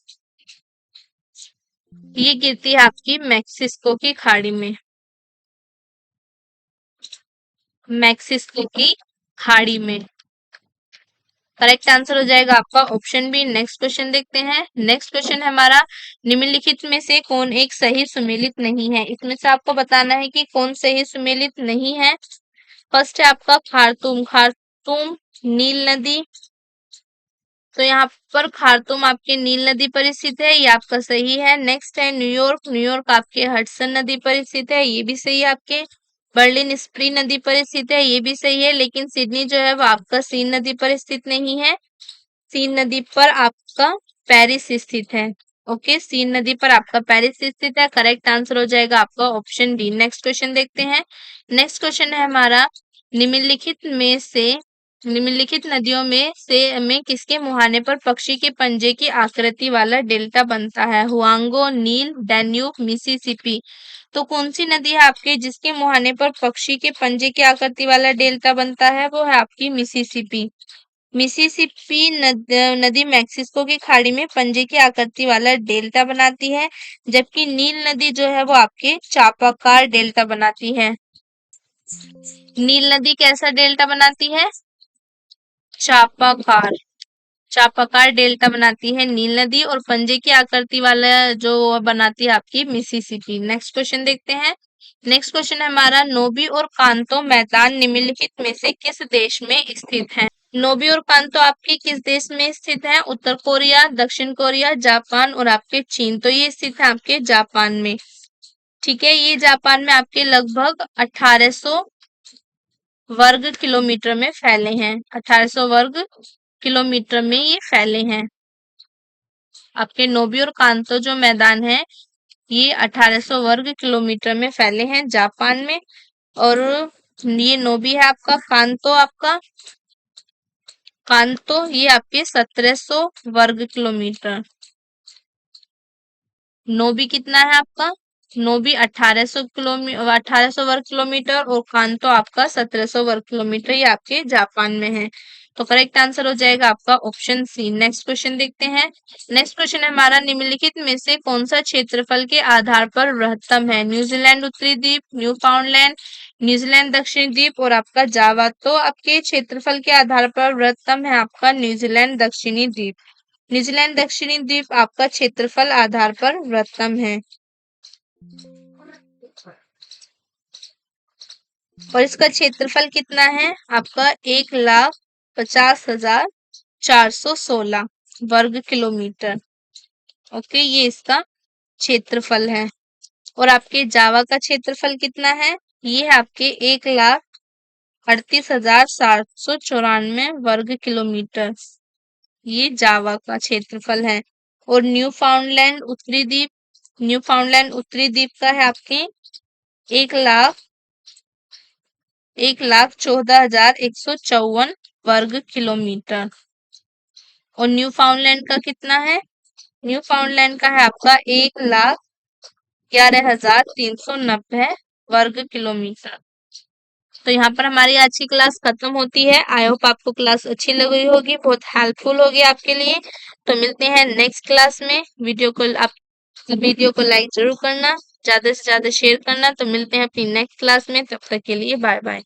ये गिरती है आपकी मैक्सिको की खाड़ी में, मैक्सिको की खाड़ी में। करेक्ट आंसर हो जाएगा आपका ऑप्शन बी। नेक्स्ट क्वेश्चन देखते हैं। नेक्स्ट क्वेश्चन है हमारा, निम्नलिखित में से कौन एक सही सुमेलित नहीं है? इसमें से आपको बताना है कि कौन सही सुमेलित नहीं है। फर्स्ट है आपका खार्तूम। खार्तूम नील नदी, तो यहाँ पर खार्तूम आपके नील नदी पर स्थित है, ये आपका सही है। नेक्स्ट है न्यूयॉर्क। न्यूयॉर्क आपके हडसन नदी पर स्थित है, ये भी सही है आपके। बर्लिन स्प्री नदी पर स्थित है, ये भी सही है। लेकिन सिडनी जो है वो आपका सीन नदी पर स्थित नहीं है। सीन नदी पर आपका पेरिस स्थित है। ओके, सीन नदी पर आपका पेरिस स्थित है। करेक्ट आंसर हो जाएगा आपका ऑप्शन डी। नेक्स्ट क्वेश्चन देखते हैं। नेक्स्ट क्वेश्चन है हमारा, निम्नलिखित नदियों में किसके मुहाने पर पक्षी के पंजे की आकृति वाला डेल्टा बनता है? हुआंगो, नील, डैन्यूब, मिसिसिपी। तो कौन सी नदी है आपके जिसके मुहाने पर पक्षी के पंजे की आकृति वाला डेल्टा बनता है? वो है आपकी मिसिसिपी। मिसिसिपी नदी मैक्सिको की खाड़ी में पंजे की आकृति वाला डेल्टा बनाती है, जबकि नील नदी जो है वो आपके चापाकार डेल्टा बनाती है। नील नदी कैसा डेल्टा बनाती है? चापाकार चापाकार डेल्टा बनाती है नील नदी, और पंजे की आकृति वाला जो बनाती है आपकी मिसिसिपी। नेक्स्ट क्वेश्चन देखते हैं। नेक्स्ट क्वेश्चन है हमारा, नोबी और कांतो मैदान निम्नलिखित में से किस देश में स्थित है? नोबी और कांतो आपके किस देश में स्थित है? उत्तर कोरिया, दक्षिण कोरिया, जापान और आपके चीन। तो ये स्थित है आपके जापान में। ठीक है, ये जापान में आपके लगभग 1800 वर्ग किलोमीटर में फैले हैं। 1800 वर्ग किलोमीटर में ये फैले हैं। आपके नोबी और कांतो जो मैदान है ये 1800 वर्ग किलोमीटर में फैले हैं जापान में, और ये नोबी है आपका। कांतो ये आपके 1700 वर्ग किलोमीटर। नोबी कितना है आपका? नोबी 1800 वर्ग किलोमीटर और कांतो आपका 1700 वर्ग किलोमीटर, ये आपके जापान में है। तो करेक्ट आंसर हो जाएगा आपका ऑप्शन सी। नेक्स्ट क्वेश्चन देखते हैं। नेक्स्ट क्वेश्चन है हमारा, निम्नलिखित में से कौन सा क्षेत्रफल के आधार पर बृहत्तम है? न्यूजीलैंड उत्तरी द्वीप, न्यू फाउंडलैंड, न्यूजीलैंड दक्षिणी द्वीप और आपका जावा। तो आपके क्षेत्रफल के आधार पर बृहत्तम है आपका न्यूजीलैंड दक्षिणी द्वीप। न्यूजीलैंड दक्षिणी द्वीप आपका क्षेत्रफल आधार पर बृहत्तम है और इसका क्षेत्रफल कितना है आपका? 1,50,416 वर्ग किलोमीटर। ओके, ये इसका क्षेत्रफल है। और आपके जावा का क्षेत्रफल कितना है? ये है आपके 38,794 वर्ग किलोमीटर ये जावा का क्षेत्रफल है। और न्यूफाउंडलैंड उत्तरी द्वीप का है आपके 1,14,154 वर्ग किलोमीटर। और न्यूफाउंडलैंड का कितना है? न्यूफाउंडलैंड का है आपका 1,11,390 वर्ग किलोमीटर। तो यहाँ पर हमारी आज की क्लास खत्म होती है। आई होप आपको क्लास अच्छी लगी होगी, बहुत हेल्पफुल होगी आपके लिए। तो मिलते हैं नेक्स्ट क्लास में। वीडियो को लाइक जरूर करना, ज्यादा से ज्यादा शेयर करना। तो मिलते हैं अपनी नेक्स्ट क्लास में, तब तक के लिए बाय बाय।